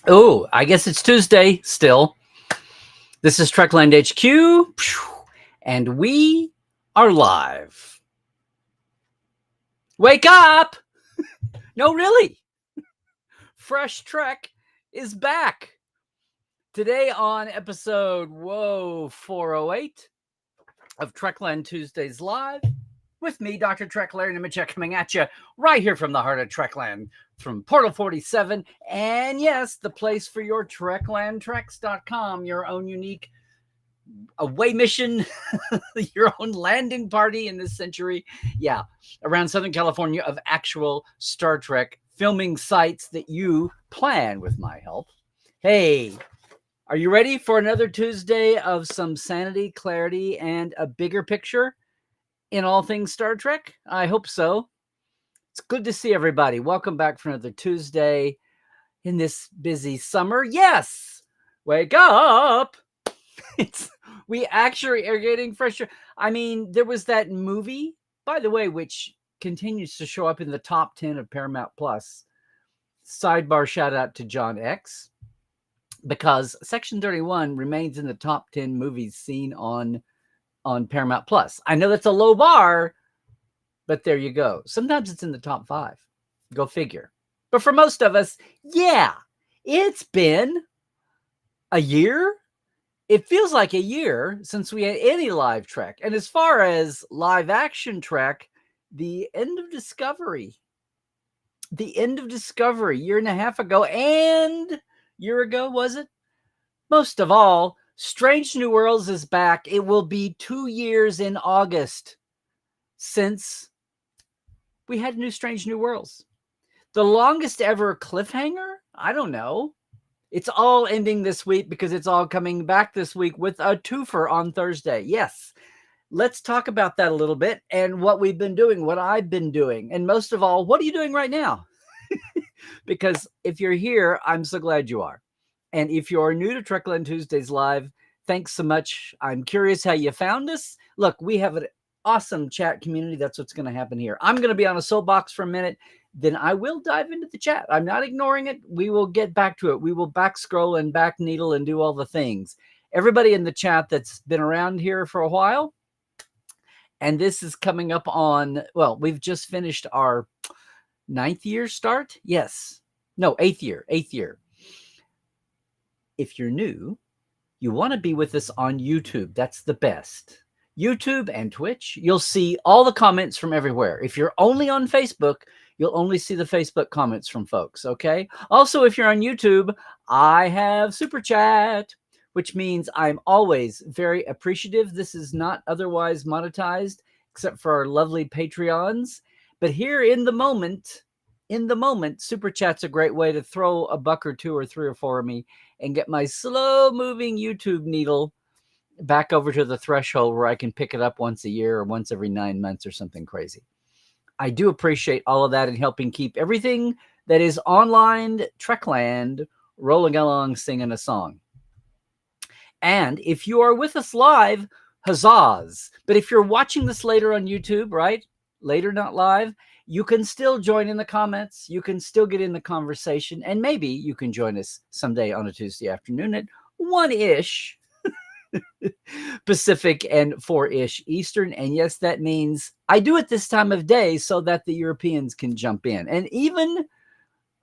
Oh, I guess it's Tuesday still. This is Trekland HQ, and we are live. Wake up! No, really. Fresh Trek is back. Today on episode 408 of Trekland Tuesdays Live with me, Dr. Trek Larry Nemechek, coming at you right here from the heart of Trekland, from Portal 47, and yes, the place for your TreklandTreks.com, your own unique away mission, your own landing party in this century. Yeah, around Southern California of actual Star Trek filming sites that you plan with my help. Hey, are you ready for another Tuesday of some sanity, clarity, and a bigger picture in all things Star Trek? I hope so. It's good to see everybody. Welcome back for another Tuesday in this busy summer. Yes, wake up. We actually are getting fresher. I mean, there was that movie, by the way, which continues to show up in the top 10 of Paramount Plus. Sidebar shout out to John X, because Section 31 remains in the top 10 movies seen on Paramount Plus. I know that's a low bar, but there you go. Sometimes it's in the top 5. Go figure. But for most of us, yeah, it's been a year. It feels like a year since we had any live Trek. And as far as live action Trek, the end of Discovery, year and a half ago, and year ago, was it? Most of all, Strange New Worlds is back. It will be 2 years in August since we had new Strange New Worlds. The longest ever cliffhanger? I don't know. It's all ending this week because it's all coming back this week with a twofer on Thursday. Yes. Let's talk about that a little bit and what we've been doing, what I've been doing. And most of all, what are you doing right now? Because if you're here, I'm so glad you are. And if you're new to Trekland Tuesdays Live, thanks so much. I'm curious how you found us. Look, we have an awesome chat community. That's what's going to happen here. I'm going to be on a soapbox for a minute. Then I will dive into the chat. I'm not ignoring it. We will get back to it. We will back scroll and back needle and do all the things. Everybody in the chat that's been around here for a while, and this is coming up on, well, we've just finished our 9th year start. Yes. No, 8th year. If you're new, you want to be with us on YouTube. That's the best. YouTube and Twitch, you'll see all the comments from everywhere. If you're only on Facebook, you'll only see the Facebook comments from folks, okay? Also, if you're on YouTube, I have Super Chat, which means I'm always very appreciative. This is not otherwise monetized, except for our lovely Patreons. But here in the moment, Super Chat's a great way to throw a buck or two or three or four of me and get my slow-moving YouTube needle back over to the threshold where I can pick it up once a year or once every 9 months or something crazy. I do appreciate all of that and helping keep everything that is online Trekland rolling along singing a song. And if you are with us live, huzzahs. But if you're watching this later on YouTube, right? Later, not live, you can still join in the comments. You can still get in the conversation. And maybe you can join us someday on a Tuesday afternoon at 1-ish Pacific and 4-ish Eastern. And yes, that means I do it this time of day so that the Europeans can jump in. And even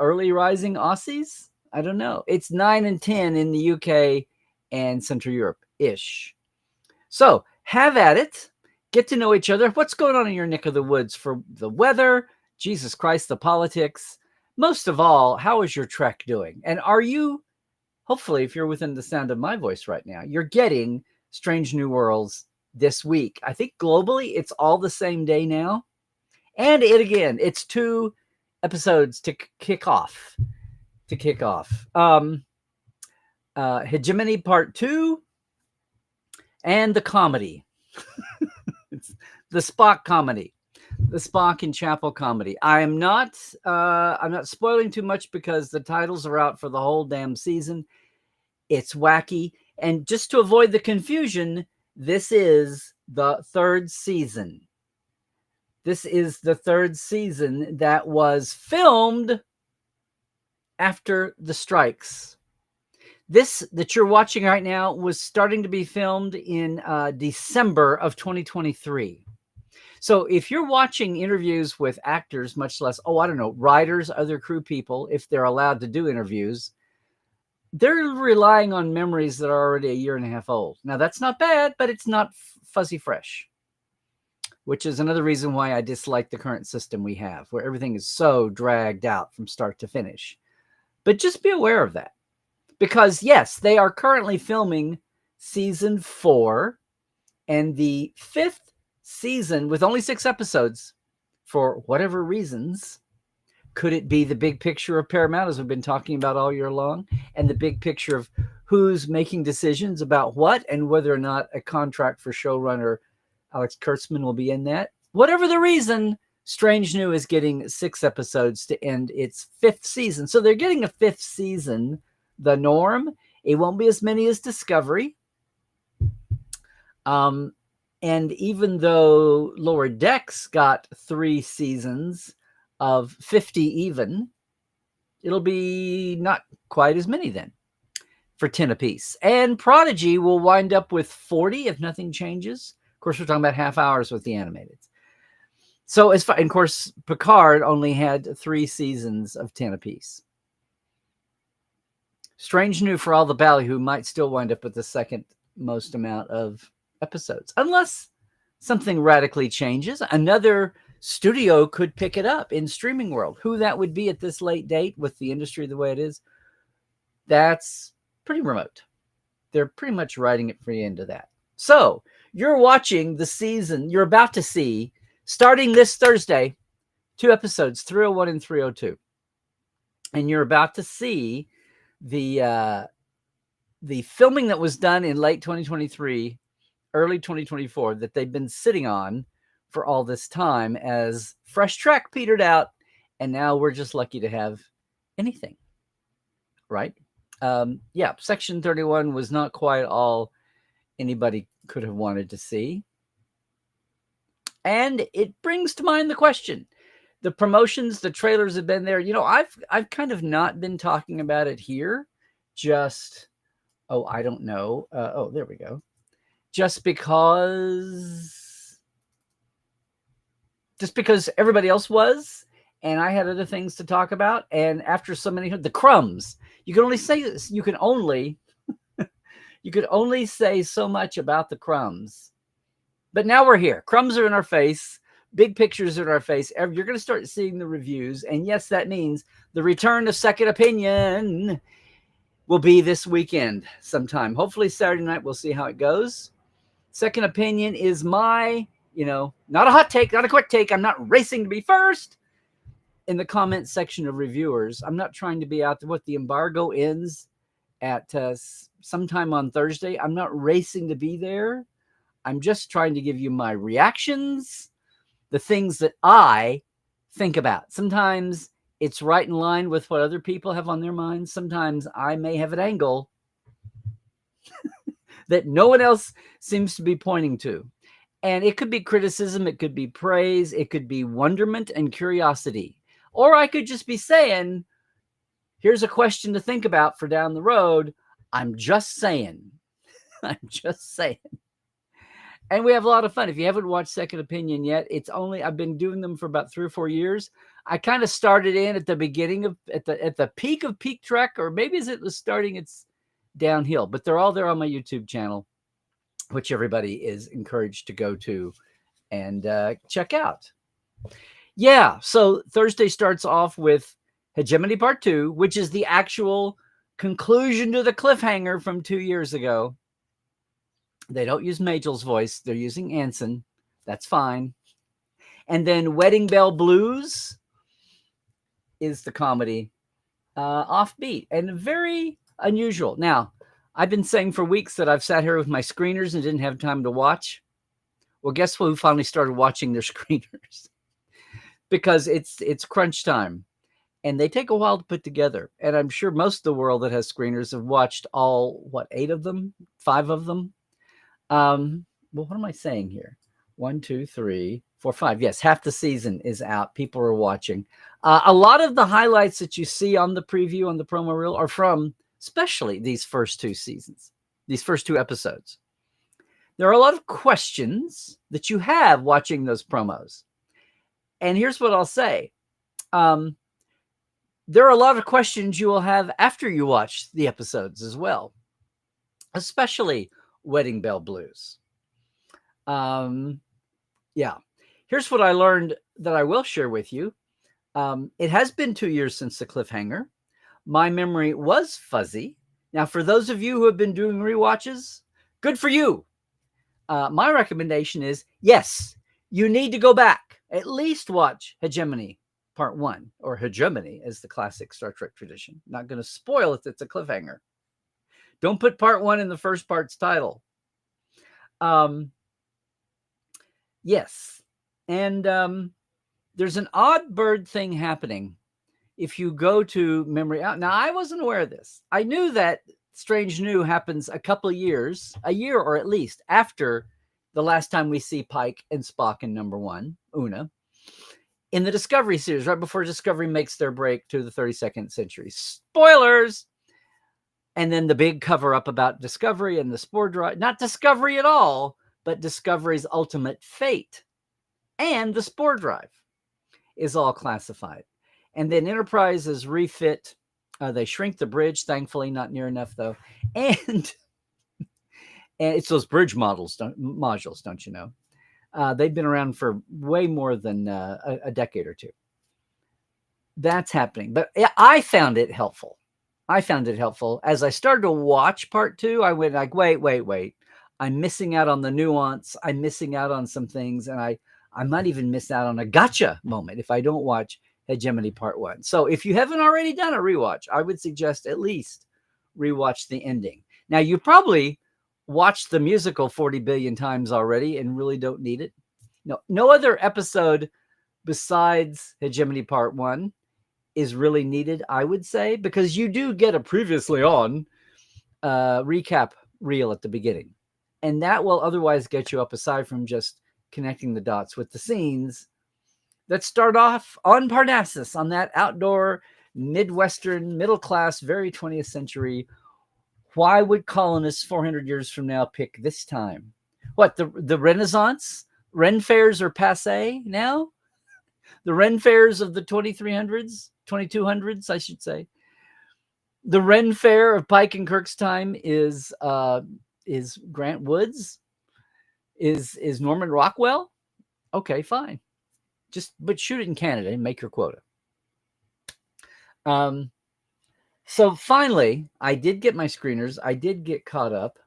early rising Aussies, I don't know. It's 9 and 10 in the UK and Central Europe-ish. So have at it. Get to know each other. What's going on in your neck of the woods for the weather? Jesus Christ, the politics. Most of all, how is your Trek doing? And are you, hopefully, if you're within the sound of my voice right now, you're getting Strange New Worlds this week. I think globally, it's all the same day now. And it's 2 episodes to kick off. Hegemony Part 2 and the comedy. It's the Spock comedy. The Spock and Chapel comedy. I'm not spoiling too much because the titles are out for the whole damn season. It's wacky. And just to avoid the confusion, this is the 3rd season. This is the 3rd season that was filmed after the strikes. This that you're watching right now was starting to be filmed in December of 2023. So if you're watching interviews with actors, much less, I don't know, writers, other crew people, if they're allowed to do interviews, they're relying on memories that are already a year and a half old. Now, that's not bad, but it's not fuzzy fresh, which is another reason why I dislike the current system we have, where everything is so dragged out from start to finish. But just be aware of that. Because, yes, they are currently filming season 4 and the 5th season with only 6 episodes for whatever reasons. Could it be the big picture of Paramount, as we've been talking about all year long, and the big picture of who's making decisions about what and whether or not a contract for showrunner Alex Kurtzman will be in that? Whatever the reason, Strange New is getting 6 episodes to end its 5th season. So they're getting a 5th season, the norm. It won't be as many as Discovery. And even though Lower Decks got 3 seasons of 50 even, it'll be not quite as many then for 10 apiece. And Prodigy will wind up with 40 if nothing changes. Of course, we're talking about half hours with the animated. So as far, and of course, Picard only had 3 seasons of 10 apiece. Strange New for all the ballyhoo might still wind up with the second most amount of episodes, unless something radically changes. Another studio could pick it up in streaming world. Who that would be at this late date with the industry the way it is, that's pretty remote. They're pretty much writing it free into that. So you're watching the season. You're about to see, starting this Thursday, 2 episodes, 301 and 302. And you're about to see the filming that was done in late 2023, early 2024, that they've been sitting on for all this time as Fresh Trek petered out, and now we're just lucky to have anything, right? Yeah, Section 31 was not quite all anybody could have wanted to see. And it brings to mind the question. The promotions, the trailers have been there. You know, I've kind of not been talking about it here. Just, I don't know. There we go. Just because everybody else was, and I had other things to talk about. And after so many, the crumbs, you can only say this. You can only say so much about the crumbs. But now we're here. Crumbs are in our face. Big pictures are in our face. You're going to start seeing the reviews. And yes, that means the return of Second Opinion will be this weekend sometime. Hopefully Saturday night. We'll see how it goes. Second Opinion is my, not a hot take, not a quick take. I'm not racing to be first in the comment section of reviewers. I'm not trying to be out there. What, the embargo ends at sometime on Thursday. I'm not racing to be there. I'm just trying to give you my reactions, the things that I think about. Sometimes it's right in line with what other people have on their minds. Sometimes I may have an angle that no one else seems to be pointing to. And it could be criticism, it could be praise, it could be wonderment and curiosity. Or I could just be saying, here's a question to think about for down the road. I'm just saying. I'm just saying. And we have a lot of fun. If you haven't watched Second Opinion yet, I've been doing them for about 3 or 4 years. I kind of started in at the beginning of, at the peak of Peak Trek, or maybe as it was starting, it's downhill, but they're all there on my YouTube channel, which everybody is encouraged to go to and check out. Yeah. So Thursday starts off with Hegemony Part 2, which is the actual conclusion to the cliffhanger from 2 years ago. They don't use Majel's voice. They're using Anson. That's fine. And then Wedding Bell Blues is the comedy, offbeat and very unusual. Now, I've been saying for weeks that I've sat here with my screeners and didn't have time to watch. Well, guess what? We finally started watching their screeners because it's crunch time. And they take a while to put together. And I'm sure most of the world that has screeners have watched all, 8 of them? 5 of them? Well, what am I saying here? 1, 2, 3, 4, 5. Yes, half the season is out. People are watching. A lot of the highlights that you see on the preview, on the promo reel, are from especially these first two seasons, these first two episodes. There are a lot of questions that you have watching those promos. And here's what I'll say. There are a lot of questions you will have after you watch the episodes as well, especially Wedding Bell Blues. Yeah. Here's what I learned that I will share with you. It has been 2 years since the cliffhanger. My memory was fuzzy. Now, for those of you who have been doing rewatches, good for you. My recommendation is, yes, you need to go back. At least watch Hegemony Part 1, or Hegemony as the classic Star Trek tradition. Not going to spoil it, it's a cliffhanger. Don't put Part 1 in the first part's title. Yes. And there's an odd bird thing happening if you go to Memory Out. Now, I wasn't aware of this. I knew that Strange New happens a couple of years, a year or at least, after the last time we see Pike and Spock in number 1, Una, in the Discovery series, right before Discovery makes their break to the 32nd century. Spoilers! And then the big cover-up about Discovery and the Spore Drive. Not Discovery at all, but Discovery's ultimate fate. And the Spore Drive is all classified. And then Enterprise is refit. They shrink the bridge, thankfully, not near enough, though. And it's those bridge modules, don't you know? They've been around for way more than a decade or two. That's happening. But I found it helpful. As I started to watch Part 2, I went like, wait. I'm missing out on the nuance. I'm missing out on some things. And I might even miss out on a gotcha moment if I don't watch Hegemony Part 1. So if you haven't already done a rewatch, I would suggest at least rewatch the ending. Now, you probably watched the musical 40 billion times already and really don't need it. No other episode besides Hegemony Part 1 is really needed, I would say, because you do get a previously on recap reel at the beginning. And that will otherwise get you up, aside from just connecting the dots with the scenes that start off on Parnassus, on that outdoor, Midwestern, middle-class, very 20th century. Why would colonists 400 years from now pick this time? What, the Renaissance? Ren fairs are passé now? The Ren fairs of the 2300s, 2200s, I should say. The Ren fair of Pike and Kirk's time is Grant Woods? Is Norman Rockwell? Okay, fine. But shoot it in Canada and make your quota. So finally, I did get my screeners. I did get caught up.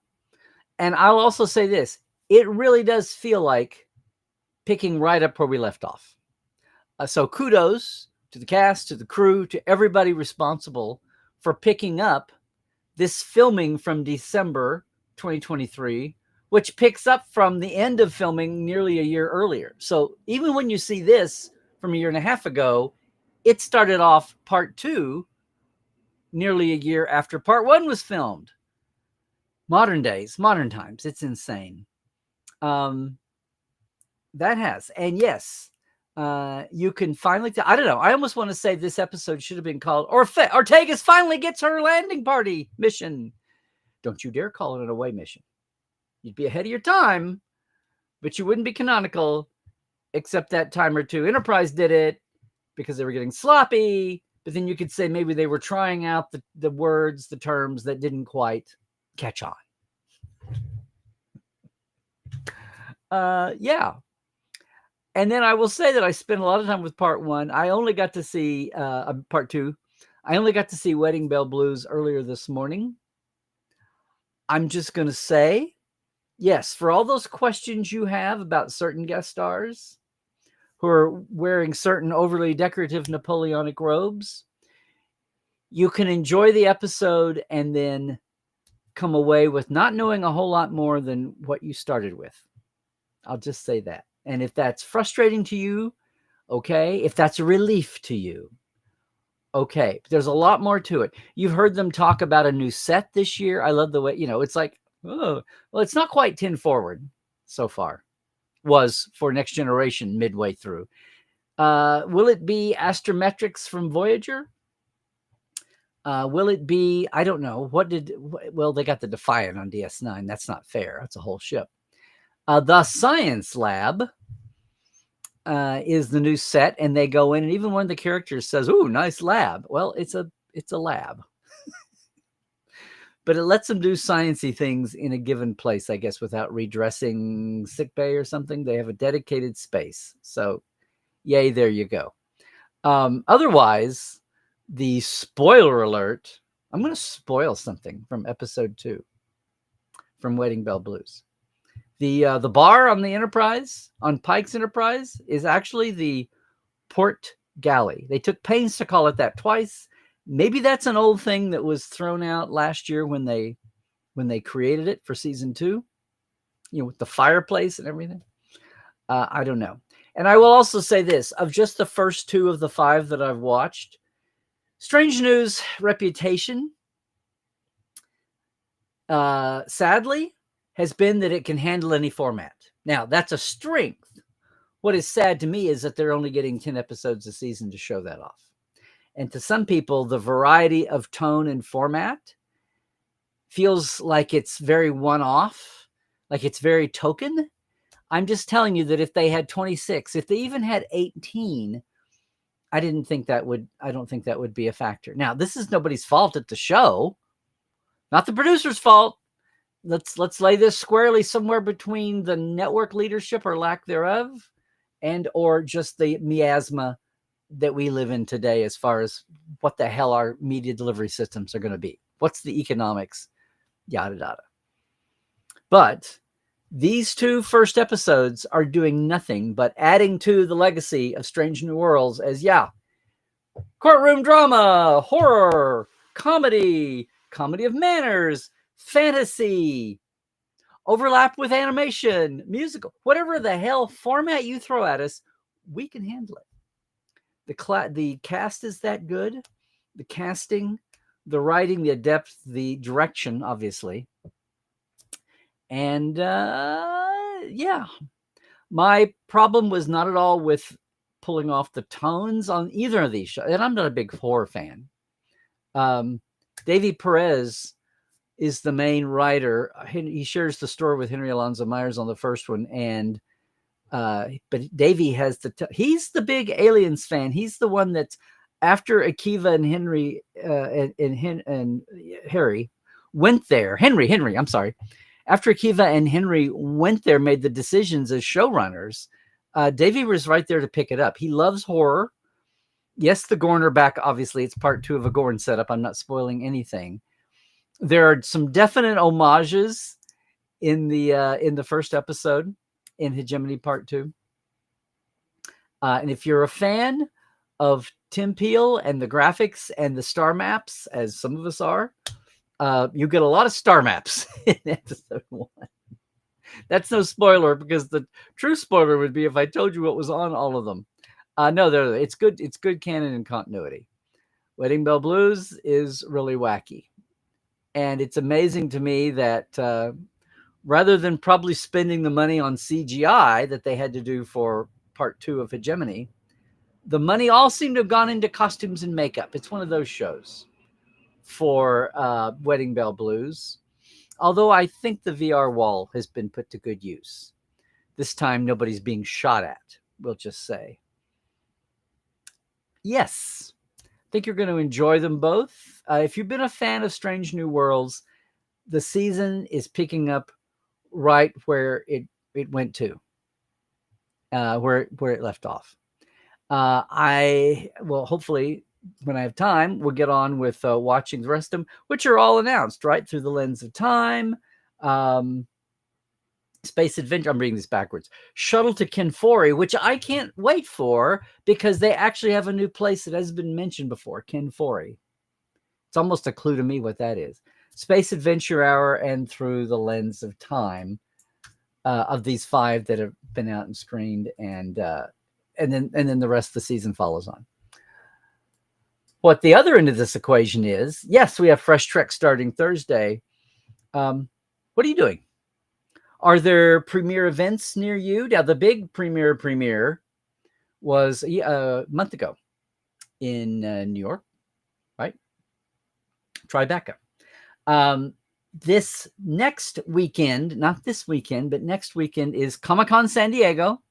And I'll also say this. It really does feel like picking right up where we left off. So kudos to the cast, to the crew, to everybody responsible for picking up this filming from December 2023, which picks up from the end of filming nearly a year earlier. So even when you see this from a year and a half ago, it started off Part 2 nearly a year after Part 1 was filmed. Modern days, modern times. It's insane. That has. And yes, you can finally, I don't know. I almost want to say this episode should have been called Ortega's finally gets her landing party mission. Don't you dare call it an away mission. You'd be ahead of your time, but you wouldn't be canonical, except that time or two. Enterprise did it because they were getting sloppy, but then you could say maybe they were trying out the words, the terms that didn't quite catch on. Yeah. And then I will say that I spent a lot of time with Part 1. I only got to see Part 2. I only got to see Wedding Bell Blues earlier this morning. I'm just going to say, yes, for all those questions you have about certain guest stars who are wearing certain overly decorative Napoleonic robes, you can enjoy the episode and then come away with not knowing a whole lot more than what you started with. I'll just say that. And if that's frustrating to you, okay. If that's a relief to you, okay. There's a lot more to it. You've heard them talk about a new set this year. I love the way, it's like, oh, well, it's not quite 10 forward so far. was for Next Generation midway through. Will it be astrometrics from Voyager? Will it be, I don't know. Well, they got the Defiant on DS9. That's not fair. That's a whole ship. The Science Lab is the new set, and they go in, and even one of the characters says, "Ooh, nice lab." Well, it's a lab. But it lets them do sciencey things in a given place, I guess, without redressing sickbay or something. They have a dedicated space. So, yay, there you go. Otherwise, the spoiler alert, I'm going to spoil something from episode 2 from Wedding Bell Blues. The bar on the Enterprise, on Pike's Enterprise, is actually the Port Galley. They took pains to call it that twice. Maybe that's an old thing that was thrown out last year when they created it for season 2, with the fireplace and everything. I don't know. And I will also say this, of just the first 2 of the 5 that I've watched, Strange New's reputation, sadly, has been that it can handle any format. Now, that's a strength. What is sad to me is that they're only getting 10 episodes a season to show that off. And to some people, the variety of tone and format feels like it's very one-off, like it's very token. I'm just telling you that if they had 26, if they even had 18, I don't think that would be a factor. Now, this is nobody's fault at the show, not the producer's fault. Let's lay this squarely somewhere between the network leadership or lack thereof, and or just the miasma that we live in today as far as what the hell our media delivery systems are going to be. What's the economics? Yada, yada. But these 2 first episodes are doing nothing but adding to the legacy of Strange New Worlds as, courtroom drama, horror, comedy of manners, fantasy, overlap with animation, musical, whatever the hell format you throw at us, we can handle it. The cast is that good. The casting, the writing, the depth, the direction, obviously. And my problem was not at all with pulling off the tones on either of these shows. And I'm not a big horror fan. Davy Perez is the main writer. He shares the story with Henry Alonzo Myers on the first one, and but Davey has he's the big Aliens fan. He's the one that's after Akiva and Henry and Harry went there. Henry, I'm sorry. After Akiva and Henry went there, made the decisions as showrunners, Davey was right there to pick it up. He loves horror. Yes, the Gorn are back. Obviously, it's part 2 of a Gorn setup. I'm not spoiling anything. There are some definite homages in the first episode in Hegemony Part 2. And if you're a fan of Tim Peel and the graphics and the star maps, as some of us are, you get a lot of star maps in episode 1. That's no spoiler, because the true spoiler would be if I told you what was on all of them. No, it's good. It's good canon and continuity. Wedding Bell Blues is really wacky. And it's amazing to me that rather than probably spending the money on CGI that they had to do for part 2 of Hegemony, the money all seemed to have gone into costumes and makeup. It's one of those shows for Wedding Bell Blues. Although I think the VR wall has been put to good use. This time, nobody's being shot at, we'll just say. Yes, I think you're going to enjoy them both. If you've been a fan of Strange New Worlds, the season is picking up right where it went to, where it left off. I will hopefully, when I have time, we'll get on with watching the rest of them, which are all announced, right? Through the Lens of Time, Space Adventure, I'm reading this backwards, Shuttle to Kenfori, which I can't wait for because they actually have a new place that has been mentioned before, Kenfori. It's almost a clue to me what that is. Space Adventure Hour and Through the Lens of Time, of these 5 that have been out and screened, and then the rest of the season follows on. What the other end of this equation is, yes, we have Fresh Trek starting Thursday. What are you doing? Are there premiere events near you? Now, the big premiere was a month ago in New York, right? Tribeca. This next weekend, not this weekend, but next weekend is Comic-Con San Diego.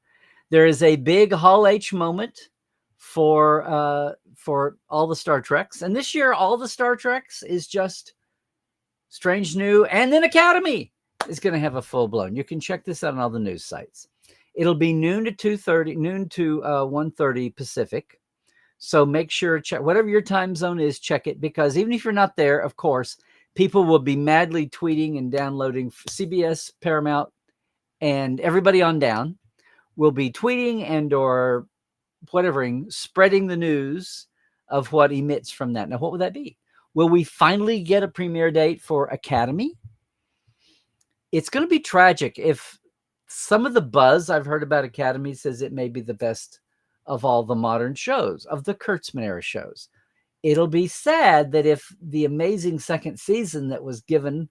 There is a big Hall H moment for all the Star Treks. And this year, all the Star Treks is just Strange New, and then Academy is going to have a full-blown. You can check this out on all the news sites. It'll be noon to 2:30, noon to 1:30 Pacific. So make sure, check whatever your time zone is, check it, because even if you're not there, of course, people will be madly tweeting and downloading. CBS, Paramount, and everybody on down will be tweeting and or whatevering, spreading the news of what emits from that. Now, what would that be? Will we finally get a premiere date for Academy? It's going to be tragic if some of the buzz I've heard about Academy says it may be the best of all the modern shows, of the Kurtzman era shows. It'll be sad that if the amazing second season that was given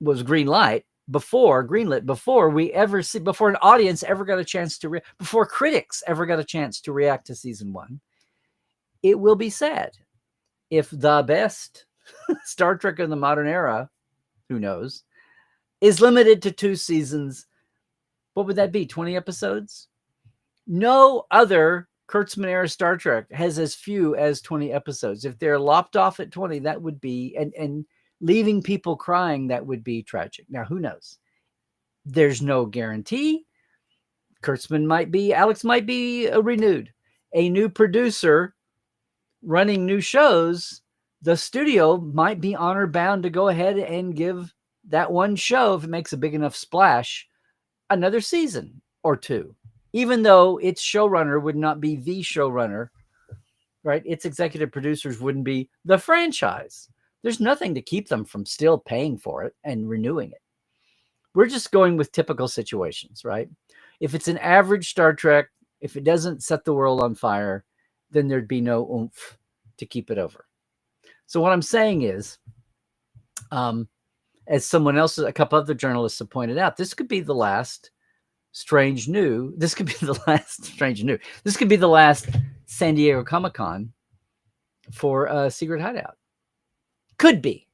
was greenlit before we ever see, before an audience ever got a chance to, before critics ever got a chance to react to season one, it will be sad if the best Star Trek in the modern era, who knows, is limited to 2 seasons. What would that be? 20 episodes? No other Kurtzman era Star Trek has as few as 20 episodes. If they're lopped off at 20, that would be, and leaving people crying, that would be tragic. Now, who knows? There's no guarantee. Alex might be renewed. A new producer running new shows, the studio might be honor bound to go ahead and give that one show, if it makes a big enough splash, another season or 2. Even though its showrunner would not be the showrunner, right? Its executive producers wouldn't be the franchise. There's nothing to keep them from still paying for it and renewing it. We're just going with typical situations, right? If it's an average Star Trek, if it doesn't set the world on fire, then there'd be no oomph to keep it over. So what I'm saying is, as someone else, a couple other journalists have pointed out, this could be the last Strange New. This could be the last Strange New. This could be the last San Diego Comic-Con for Secret Hideout. Could be.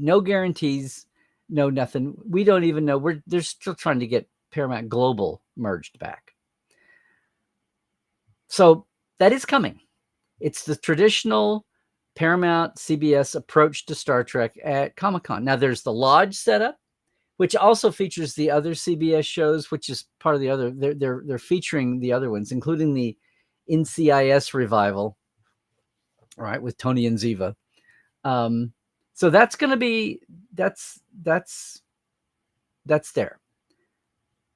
No guarantees. No nothing. We don't even know. They're still trying to get Paramount Global merged back. So that is coming. It's the traditional Paramount CBS approach to Star Trek at Comic-Con. Now there's the Lodge setup, which also features the other CBS shows, which is part of the other. They're featuring the other ones, including the NCIS revival, right, with Tony and Ziva. So that's going to be that's there.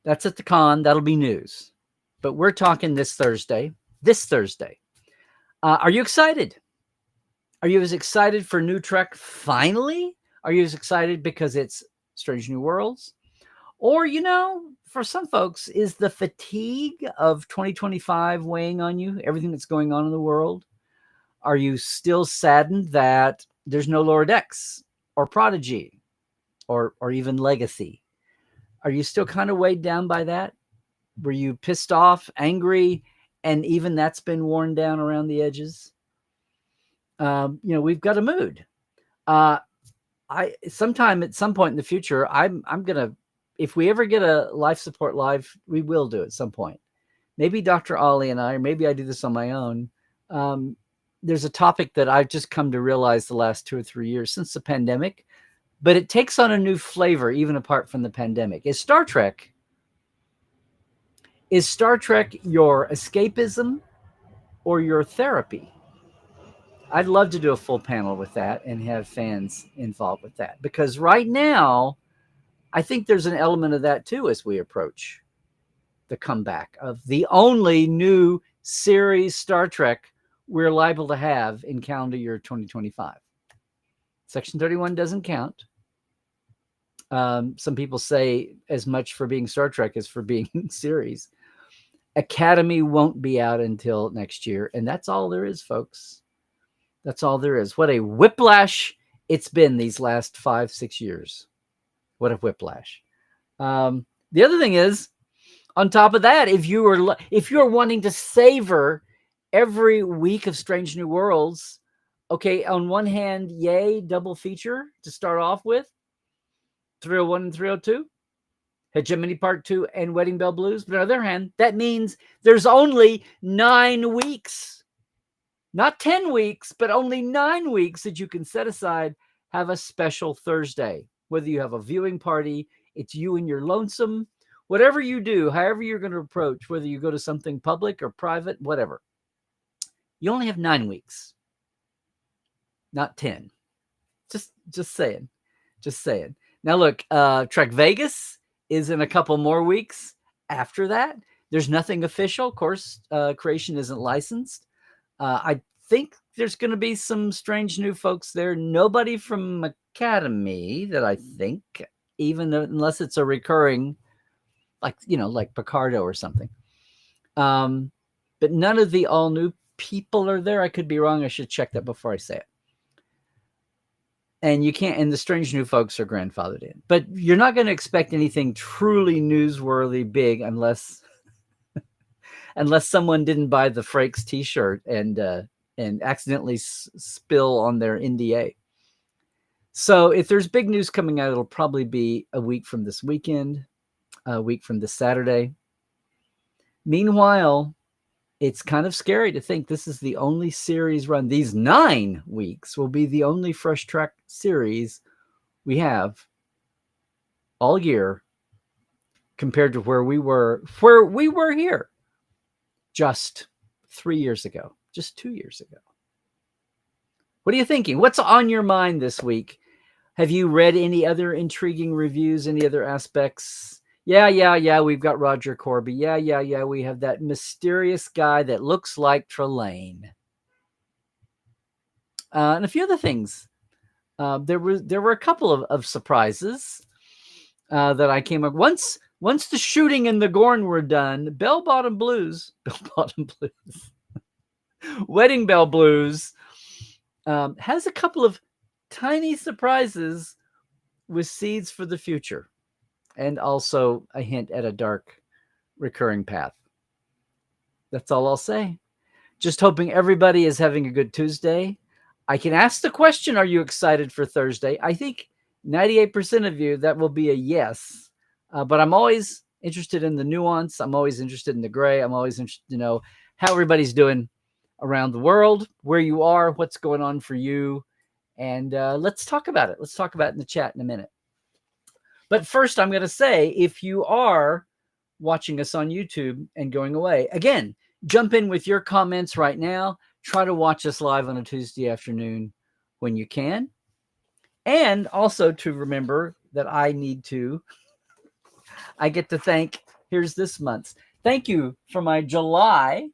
That's at the con. That'll be news. But we're talking this Thursday. Are you excited? Are you as excited for New Trek finally? Are you as excited because it's Strange New Worlds? Or, for some folks, is the fatigue of 2025 weighing on you? Everything that's going on in the world? Are you still saddened that there's no Lower Decks or Prodigy or even Legacy? Are you still kind of weighed down by that? Were you pissed off, angry, and even that's been worn down around the edges? We've got a mood. Sometime at some point in the future, I'm gonna, if we ever get a Life Support Live, we will do it at some point. Maybe Dr. Ollie and I, or maybe I do this on my own. There's a topic that I've just come to realize the last 2 or 3 years since the pandemic, but it takes on a new flavor even apart from the pandemic. Is Star Trek your escapism or your therapy? I'd love to do a full panel with that and have fans involved with that, because right now, I think there's an element of that too as we approach the comeback of the only new series Star Trek we're liable to have in calendar year 2025. Section 31 doesn't count. Some people say as much for being Star Trek as for being series. Academy won't be out until next year, and that's all there is, folks. That's all there is. What a whiplash it's been these last 5-6 years. What a whiplash. The other thing is, on top of that, if you're wanting to savor every week of Strange New Worlds, okay, on one hand, yay, double feature to start off with, 301 and 302, Hegemony Part 2 and Wedding Bell Blues. But on the other hand, that means there's only 9 weeks, not 10 weeks, but only 9 weeks that you can set aside, have a special Thursday. Whether you have a viewing party, it's you and your lonesome, whatever you do, however you're going to approach, whether you go to something public or private, whatever, you only have 9 weeks, not 10. Just saying. Now look, Trek Vegas is in a couple more weeks after that. There's nothing official. Of course, creation isn't licensed. I think there's going to be some strange new folks there. Nobody from Academy that I think, even unless it's a recurring, like Picardo or something. But none of the all new people are there. I could be wrong. I should check that before I say it. And you can't, and the strange new folks are grandfathered in. But you're not going to expect anything truly newsworthy big unless someone didn't buy the Frakes t-shirt and accidentally spill on their NDA. So if there's big news coming out, it'll probably be a week from this weekend, a week from this Saturday. Meanwhile, it's kind of scary to think this is the only series run. These 9 weeks will be the only Fresh Trek series we have all year, compared to where we were here just 3 years ago, just 2 years ago. What are you thinking? What's on your mind this week? Have you read any other intriguing reviews, any other aspects? Yeah, we've got Roger Corby. Yeah, we have that mysterious guy that looks like Trelane. And a few other things. There were a couple of surprises that I came up. Once the shooting and the Gorn were done, Bell-Bottom Blues, Wedding Bell Blues has a couple of tiny surprises with seeds for the future. And also a hint at a dark recurring path. That's all I'll say. Just hoping everybody is having a good Tuesday. I can ask the question, are you excited for Thursday? I think 98% of you, that will be a yes. But I'm always interested in the nuance. I'm always interested in the gray. I'm always interested to know how everybody's doing around the world, where you are, what's going on for you. And let's talk about it. Let's talk about it in the chat in a minute. But first, I'm going to say, if you are watching us on YouTube and going away, again, jump in with your comments right now. Try to watch us live on a Tuesday afternoon when you can. And also to remember that I get to thank, here's this month's. Thank you for my July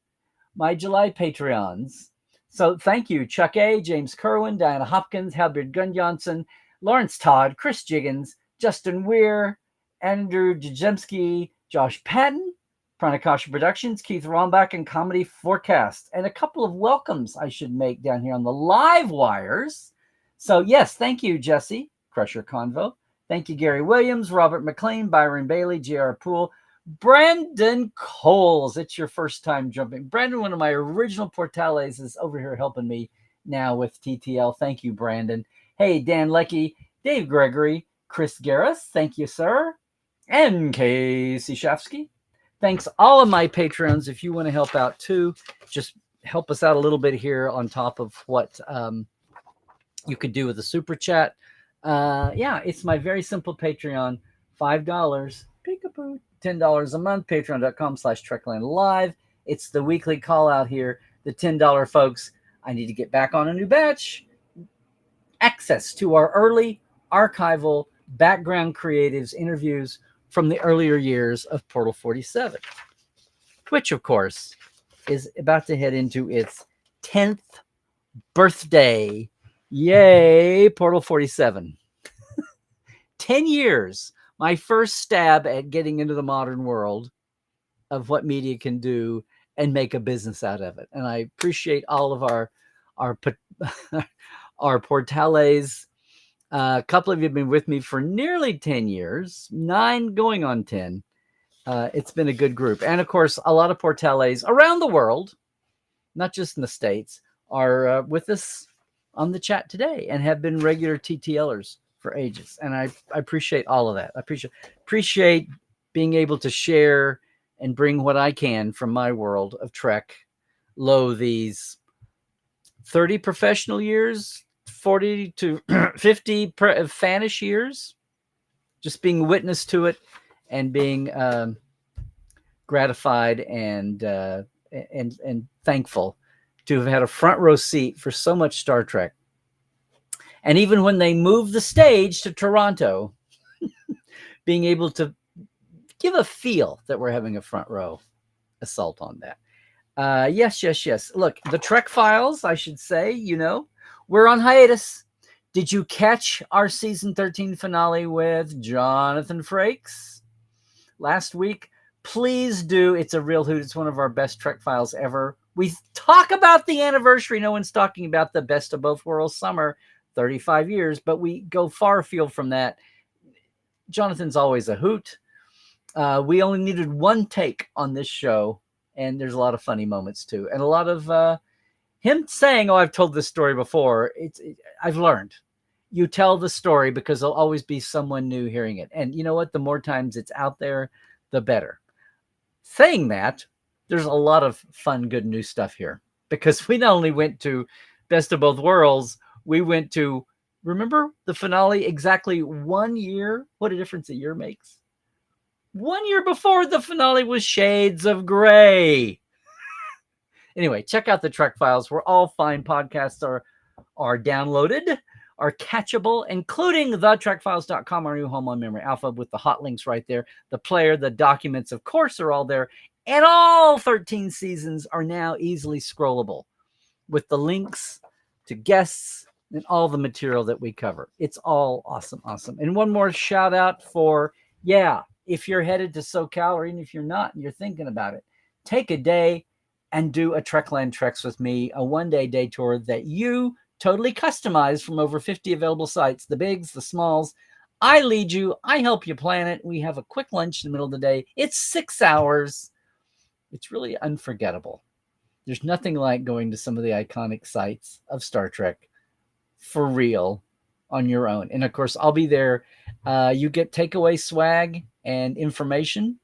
Patreons. So thank you, Chuck A., James Kerwin, Diana Hopkins, Halbert Gunjohnson, Lawrence Todd, Chris Jiggins, Justin Weir, Andrew Djemski, Josh Patton, Pranakasha Productions, Keith Rombach, and Comedy Forecast. And a couple of welcomes I should make down here on the live wires. So yes, thank you, Jesse, Crusher Convo. Thank you, Gary Williams, Robert McLean, Byron Bailey, J.R. Poole, Brandon Coles. It's your first time jumping. Brandon, one of my original Portales, is over here helping me now with TTL. Thank you, Brandon. Hey, Dan Leckie, Dave Gregory, Chris Garris, thank you, sir. And Casey Shafsky. Thanks all of my patrons. If you want to help out too, just help us out a little bit here on top of what you could do with a super chat. It's my very simple Patreon. $5, peekaboo, $10 a month, patreon.com/Trekland Live. It's the weekly call out here. The $10 folks, I need to get back on a new batch. Access to our early archival background creatives interviews from the earlier years of Portal 47, which of course is about to head into its 10th birthday. Yay, Portal 47. 10 years, my first stab at getting into the modern world of what media can do and make a business out of it. And I appreciate all of our Portales A couple of you have been with me for nearly 10 years, 9 going on 10. It's been a good group. And of course, a lot of Portales around the world, not just in the States, are with us on the chat today and have been regular TTLers for ages. And I appreciate all of that. I appreciate being able to share and bring what I can from my world of Trek, these 30 professional years, 40 to 50 fanish years, just being witness to it and being gratified and thankful to have had a front row seat for so much Star Trek. And even when they moved the stage to Toronto, being able to give a feel that we're having a front row assault on that. Yes. Look, the Trek Files, I should say, we're on hiatus. Did you catch our season 13 finale with Jonathan Frakes last week? Please do. It's a real hoot. It's one of our best Trek Files ever. We talk about the anniversary. No one's talking about the Best of Both Worlds summer, 35 years, but we go far afield from that. Jonathan's always a hoot. We only needed one take on this show, and there's a lot of funny moments too, and a lot of him saying, "Oh, I've told this story before." I've learned. You tell the story because there'll always be someone new hearing it, and you know what? The more times it's out there, the better. Saying that, there's a lot of fun, good new stuff here because we not only went to Best of Both Worlds, we went to, remember the finale exactly 1 year? What a difference a year makes. 1 year before the finale was Shades of Grey. Anyway, check out the Trek Files where all fine podcasts are downloaded, are catchable, including thetrekfiles.com, our new home on Memory Alpha, with the hot links right there. The player, the documents, of course, are all there. And all 13 seasons are now easily scrollable with the links to guests and all the material that we cover. It's all awesome. And one more shout out for, if you're headed to SoCal, or even if you're not and you're thinking about it, take a day and do a Trekland Treks with me, a 1-day day tour that you totally customize from over 50 available sites, the bigs, the smalls. I lead you. I help you plan it. We have a quick lunch in the middle of the day. It's 6 hours. It's really unforgettable. There's nothing like going to some of the iconic sites of Star Trek for real on your own. And of course, I'll be there. You get takeaway swag and information.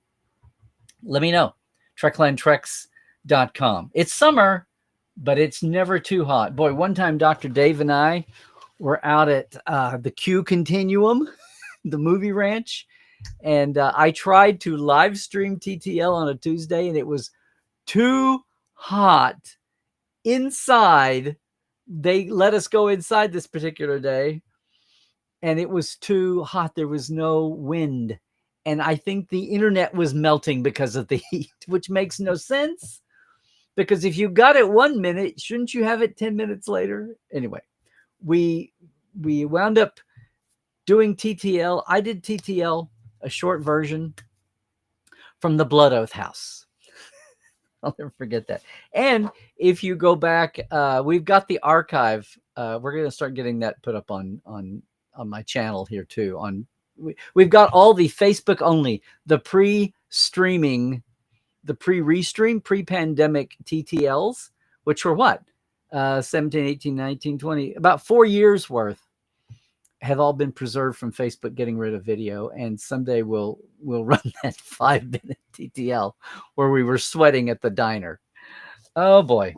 Let me know. TreklandTreks.com. It's summer, but it's never too hot. Boy, one time Dr. Dave and I were out at the Q Continuum, the movie ranch, and I tried to live stream TTL on a Tuesday, and it was too hot inside. They let us go inside this particular day, and it was too hot. There was no wind, and I think the internet was melting because of the heat, which makes no sense. Because if you got it 1 minute, shouldn't you have it 10 minutes later? Anyway, we wound up doing TTL. I did TTL, a short version from the Blood Oath House. I'll never forget that. And if you go back, we've got the archive. We're going to start getting that put up on my channel here too. We've got all the Facebook only, the pre-streaming, the pre-restream, pre-pandemic TTLs, which were what? 17, 18, 19, 20, about 4 years worth have all been preserved from Facebook getting rid of video. And someday we'll run that 5-minute TTL where we were sweating at the diner. Oh boy.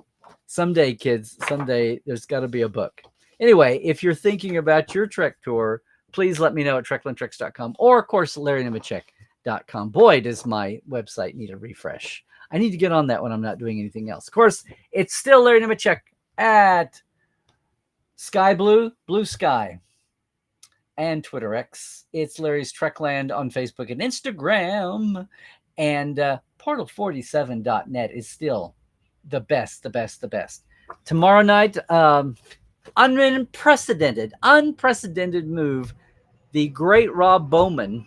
Someday, kids, someday there's got to be a book. Anyway, if you're thinking about your Trek tour, please let me know at treklandtreks.com or, of course, LarryNemechek.com. Boy, does my website need a refresh. I need to get on that when I'm not doing anything else. Of course, it's still Larry Nemechek at Sky Blue, Blue Sky, and Twitter X. It's Larry's Trekland on Facebook and Instagram. And Portal47.net is still the best. Tomorrow night, unprecedented move. The great Rob Bowman,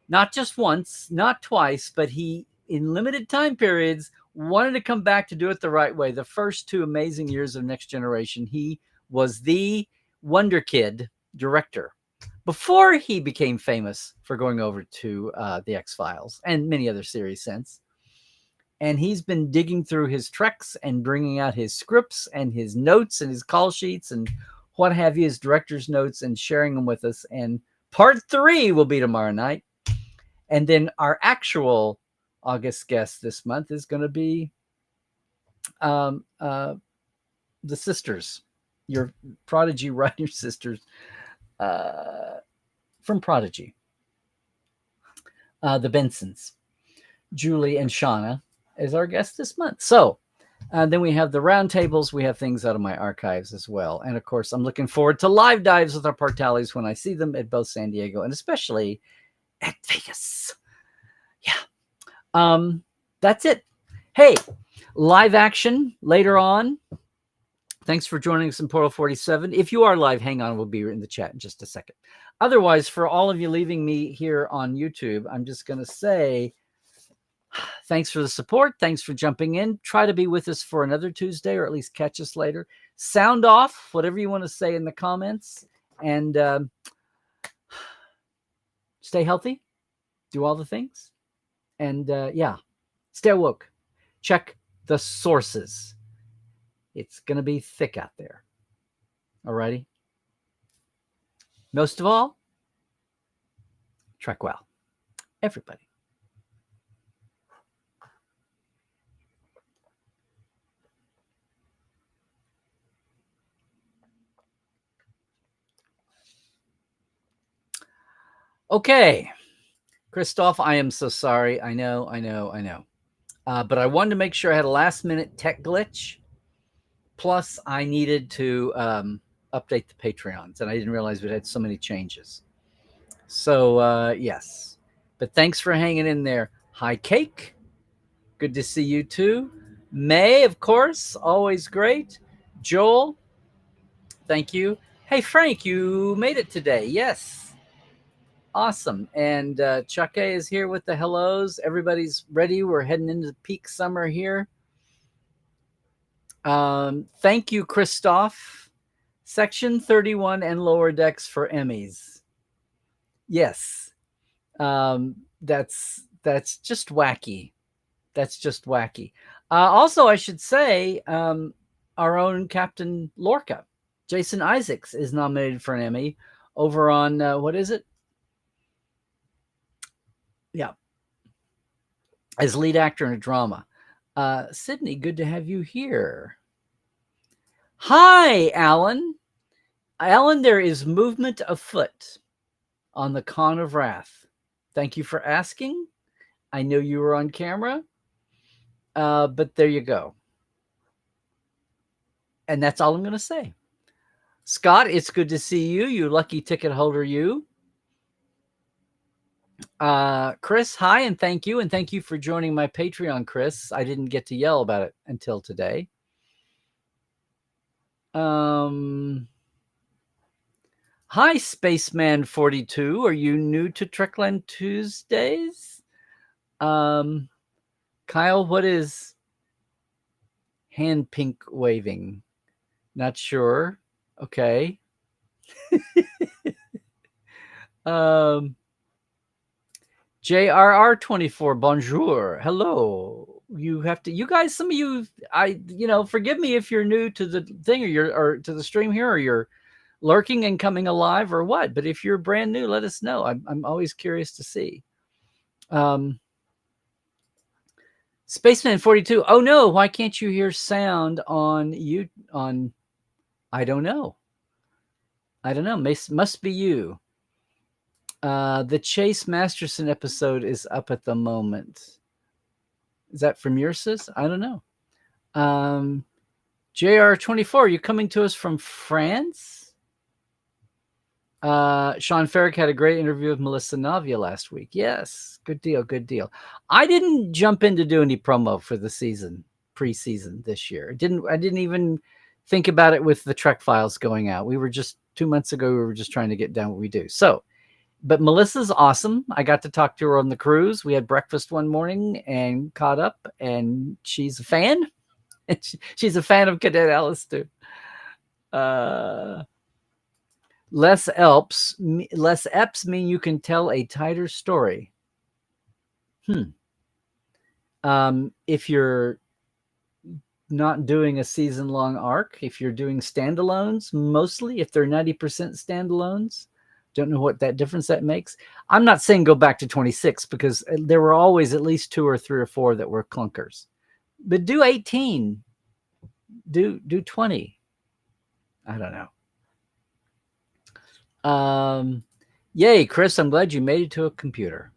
not just once, not twice, but he, in limited time periods, wanted to come back to do it the right way. The first 2 amazing years of Next Generation, he was the wonder kid, director before he became famous for going over to the X-Files and many other series since. And he's been digging through his treks and bringing out his scripts and his notes and his call sheets and what have you, his director's notes, and sharing them with us. And part 3 will be tomorrow night. And then our actual August guest this month is going to be the sisters, your Prodigy writer sisters from Prodigy, the Bensons, Julie and Shauna, is our guest this month. So then we have the roundtables. We have things out of my archives as well. And of course, I'm looking forward to live dives with our Partalis when I see them at both San Diego and especially at Vegas. Yeah. That's it. Hey, live action later on. Thanks for joining us in Portal 47. If you are live, hang on. We'll be in the chat in just a second. Otherwise, for all of you leaving me here on YouTube, I'm just going to say thanks for the support. Thanks for jumping in. Try to be with us for another Tuesday, or at least catch us later. Sound off, whatever you want to say in the comments. And stay healthy. Do all the things. And yeah, stay woke. Check the sources. It's going to be thick out there. Alrighty? Most of all, trek well. Everybody. Okay. Christoph, I am so sorry. I know. But I wanted to make sure I had a last-minute tech glitch. Plus, I needed to update the Patreons, and I didn't realize we had so many changes. So, yes. But thanks for hanging in there. Hi, Cake. Good to see you, too. May, of course. Always great. Joel, thank you. Hey, Frank, you made it today. Yes. Awesome. And Chuck A is here with the hellos. Everybody's ready. We're heading into peak summer here. Thank you, Christoph. Section 31 and lower decks for Emmys. Yes. That's just wacky. That's just wacky. Also, I should say, our own Captain Lorca, Jason Isaacs, is nominated for an Emmy over on, what is it? Yeah. As lead actor in a drama. Sydney, good to have you here. Hi, Alan. Alan, there is movement afoot on the Con of Wrath. Thank you for asking. I know you were on camera, but there you go. And that's all I'm going to say. Scott, it's good to see you. You lucky ticket holder, you. Chris, hi, and thank you. And thank you for joining my Patreon, Chris. I didn't get to yell about it until today. Hi, Spaceman42. Are you new to Trekland Tuesdays? Kyle, what is hand pink waving? Not sure. Okay. JRR24, bonjour. Hello. You guys, some of you, forgive me if you're new to the thing or to the stream here, or you're lurking and coming alive or what. But if you're brand new, let us know. I'm always curious to see. Spaceman 42. Oh no, why can't you hear sound on you on I don't know. Must be you. The Chase Masterson episode is up at the moment. Is that from your sis? I don't know. JR24, are you coming to us from France? Sean Farrick had a great interview with Melissa Navia last week. Yes, good deal. I didn't jump in to do any promo for the preseason this year. I didn't even think about it with the Trek Files going out. We were just 2 months ago. We were just trying to get down what we do. So, but Melissa's awesome. I got to talk to her on the cruise. We had breakfast one morning and caught up, and she's a fan. She's a fan of Cadet Alice too. Less eps mean you can tell a tighter story. If you're not doing a season-long arc, if you're doing standalones, mostly, if they're 90% standalones, don't know what that difference that makes. I'm not saying go back to 26 because there were always at least 2 or 3 or 4 that were clunkers. But do 18, do 20. I don't know. Yay, Chris, I'm glad you made it to a computer.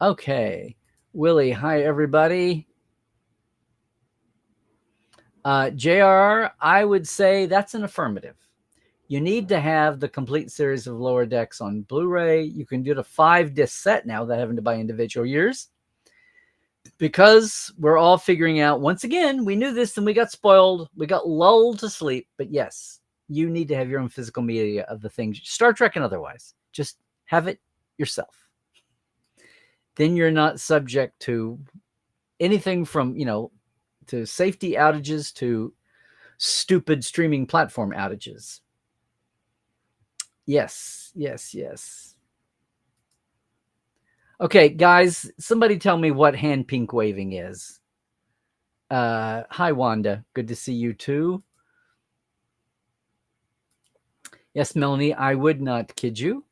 Okay. Willie, hi, everybody. JR, I would say that's an affirmative. You need to have the complete series of Lower Decks on Blu-ray. You can do the 5-disc set now without having to buy individual years. Because we're all figuring out, once again, we knew this and we got spoiled. We got lulled to sleep. But yes, you need to have your own physical media of the things, Star Trek and otherwise. Just have it yourself. Then you're not subject to anything from, to safety outages to stupid streaming platform outages. Yes. Okay, guys, somebody tell me what hand pink waving is. Hi, Wanda. Good to see you too. Yes, Melanie, I would not kid you.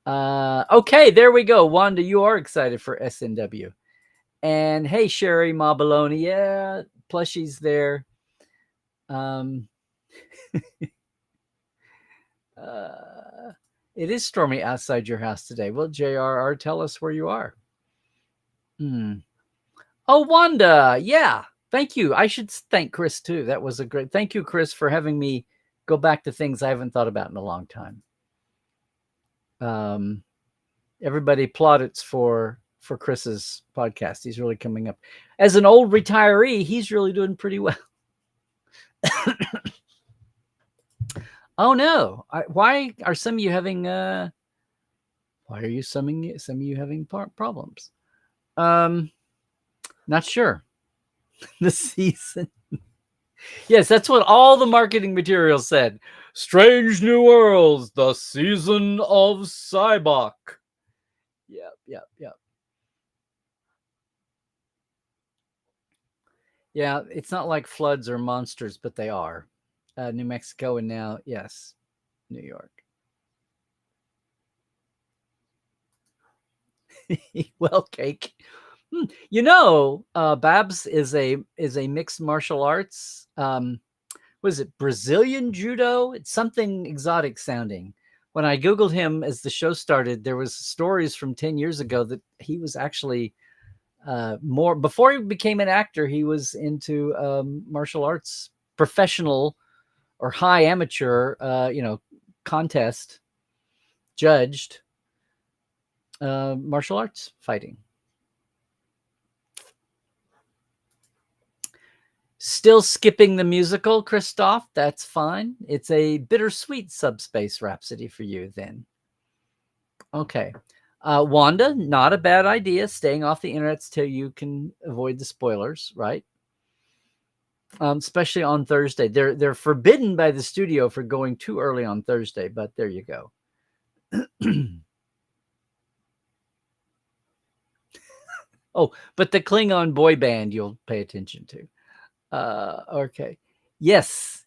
Okay, there we go. Wanda, you are excited for SNW. And hey, Sherry Mabaloni, yeah, plushie's there. It is stormy outside your house today. Well, JRR, tell us where you are. Oh, Wanda, yeah, thank you. I should thank Chris too. That was a great. Thank you, Chris, for having me go back to things I haven't thought about in a long time. Everybody plaudits for Chris's podcast. He's really coming up. As an old retiree, he's really doing pretty well. Oh no! Why are some of you having? Why are you some of you having problems? Not sure. The season. Yes, that's what all the marketing materials said. Strange New Worlds, the season of Cybok. Yep. Yeah, it's not like floods or monsters, but they are. New Mexico and now, yes, New York. Well, cake. Babs is a mixed martial arts. Was it Brazilian judo? It's something exotic sounding. When I Googled him as the show started, there was stories from 10 years ago that he was actually more, before he became an actor, he was into martial arts, professional or high amateur, contest judged martial arts fighting. Still skipping the musical, Christoph? That's fine. It's a bittersweet Subspace Rhapsody for you then. Okay. Wanda, not a bad idea. Staying off the internet till you can avoid the spoilers, right? Especially on Thursday. They're forbidden by the studio for going too early on Thursday, but there you go. Oh, but the Klingon boy band you'll pay attention to. Okay. Yes.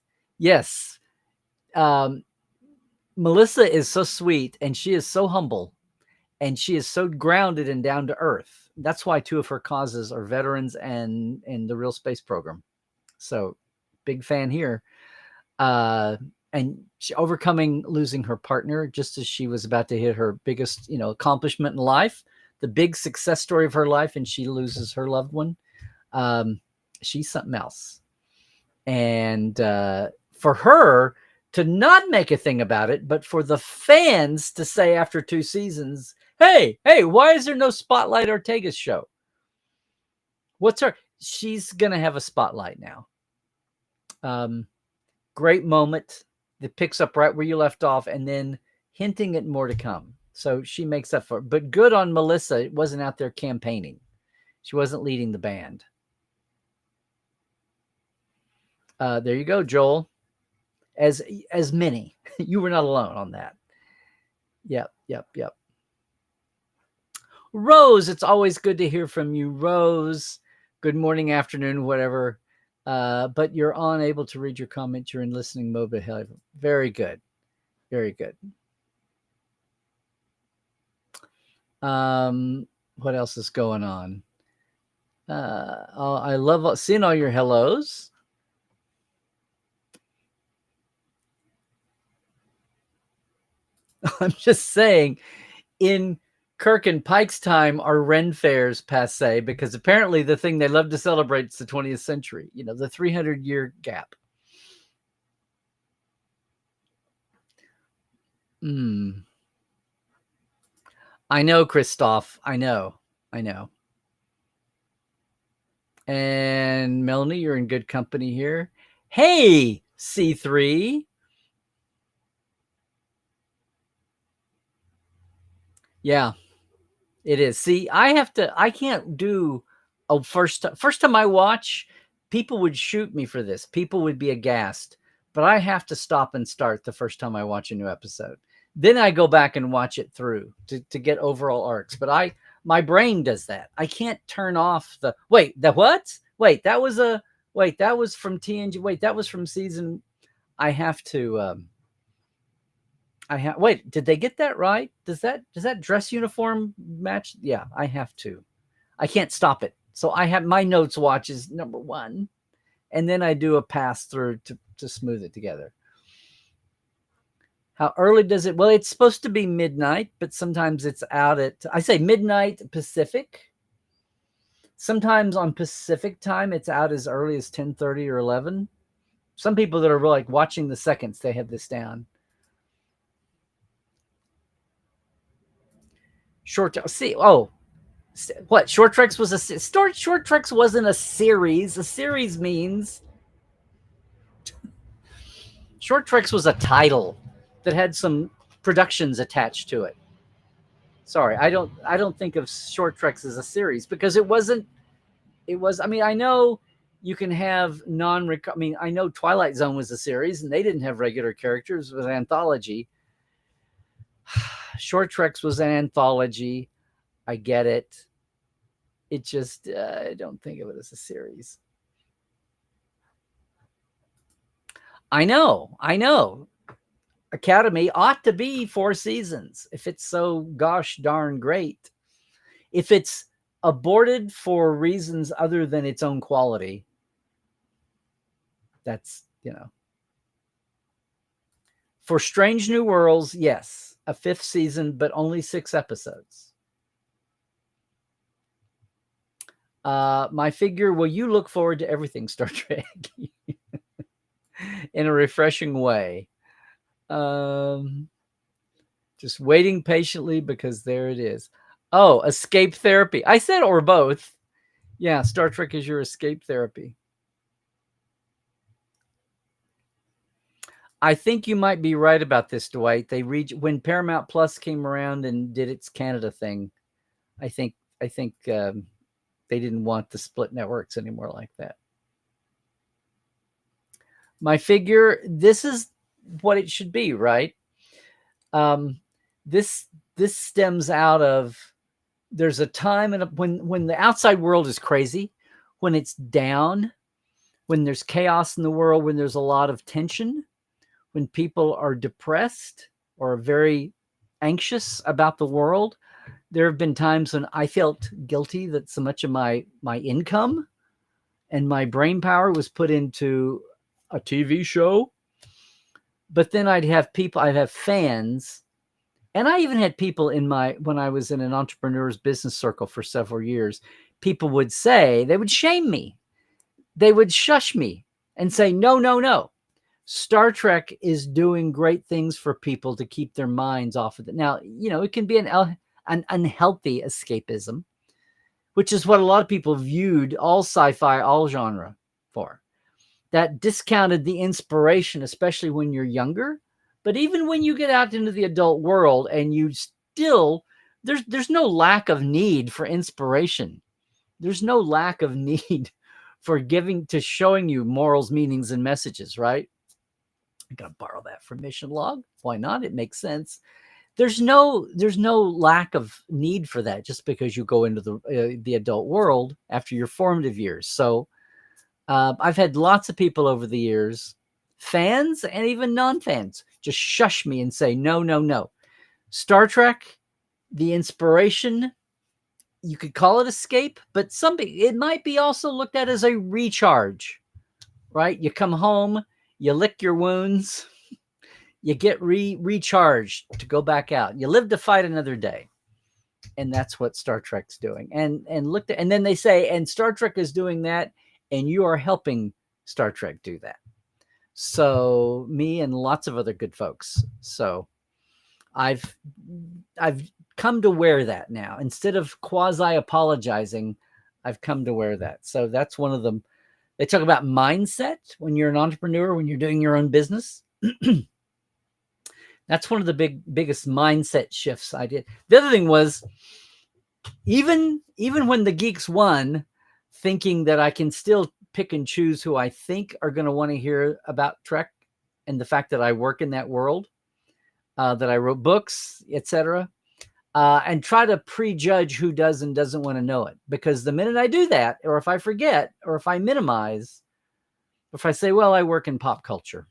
Melissa is so sweet and she is so humble and she is so grounded and down to earth. That's why 2 of her causes are veterans and the Real Space Program. So big fan here. And she overcoming losing her partner just as she was about to hit her biggest, accomplishment in life, the big success story of her life, and she loses her loved one. She's something else. And for her to not make a thing about it, but for the fans to say after 2 seasons, hey, why is there no Spotlight Ortega's show? What's her? She's going to have a spotlight now. Great moment that picks up right where you left off and then hinting at more to come. So she makes up for it. But good on Melissa. It wasn't out there campaigning. She wasn't leading the band. There you go, Joel. as many. You were not alone on that. Yep. Rose, it's always good to hear from you, Rose. Good morning, afternoon, whatever. But you're unable to read your comments. You're in listening mode. Very good. Very good. What else is going on? I love seeing all your hellos. I'm just saying, in Kirk and Pike's time are Ren fairs passe, because apparently the thing they love to celebrate is the 20th century, the 300-year gap. I know, Christoph. I know. And Melanie, you're in good company here. Hey, C3. Yeah, it is. See, I can't do a first time I watch, people would shoot me for this. People would be aghast, but I have to stop and start the first time I watch a new episode. Then I go back and watch it through to get overall arcs. But my brain does that. I can't turn off the what? Wait, that was from TNG. Wait, that was from season. I have to. Wait, did they get that right? Does that dress uniform match? Yeah, I have to. I can't stop it. So I have my notes watch is number 1, and then I do a pass through to smooth it together. How early does it? Well, it's supposed to be midnight, but sometimes it's out at, I say midnight Pacific. Sometimes on Pacific time, it's out as early as 10:30 or 11. Some people that are like watching the seconds, they have this down. Short Treks was Short Treks wasn't a series. A series means Short Treks was a title that had some productions attached to it. Sorry, I don't think of Short Treks as a series because it wasn't. It was. I mean, I know you can have I know Twilight Zone was a series and they didn't have regular characters. It was an anthology. Short Treks was an anthology. I get it. It just, I don't think of it as a series. I know. Academy ought to be 4 seasons if it's so gosh darn great. If it's aborted for reasons other than its own quality, that's, For Strange New Worlds, yes, a 5th season, but only 6 episodes. My figure, will you look forward to everything Star Trek in a refreshing way? Just waiting patiently because there it is. Oh, escape therapy. I said or both. Yeah, Star Trek is your escape therapy. I think you might be right about this, Dwight. When Paramount Plus came around and did its Canada thing, I think they didn't want the split networks anymore like that. My figure, this is what it should be, right? This stems out of, there's a time when the outside world is crazy, when it's down, when there's chaos in the world, when there's a lot of tension, when people are depressed or very anxious about the world. There have been times when I felt guilty that so much of my income and my brain power was put into a TV show. But then I'd have fans, and I even had people when I was in an entrepreneur's business circle for several years, people would say, they would shame me. They would shush me and say, no. Star Trek is doing great things for people to keep their minds off of it. Now, it can be an unhealthy escapism, which is what a lot of people viewed all sci-fi, all genre for. That discounted the inspiration, especially when you're younger. But even when you get out into the adult world and you still, there's no lack of need for inspiration. There's no lack of need for showing you morals, meanings, and messages, right? I'm gonna borrow that from Mission Log. Why not? It makes sense. There's no lack of need for that just because you go into the adult world after your formative years. So I've had lots of people over the years, fans and even non-fans, just shush me and say, no, no, no. Star Trek, the inspiration, you could call it escape, but it might be also looked at as a recharge, right? You come home, you lick your wounds, you get recharged to go back out. You live to fight another day. And that's what Star Trek's doing. And then they say, and Star Trek is doing that, and you are helping Star Trek do that. So me and lots of other good folks. So I've come to wear that now. Instead of quasi apologizing, I've come to wear that. So that's one of them. They talk about mindset when you're an entrepreneur, when you're doing your own business. That's one of the biggest mindset shifts I did. The other thing was, even when the geeks won, thinking that I can still pick and choose who I think are going to want to hear about Trek and the fact that I work in that world, that I wrote books, etc., and try to prejudge who does and doesn't want to know it. Because the minute I do that, or if I forget, or if I minimize, if I say, well, I work in pop culture,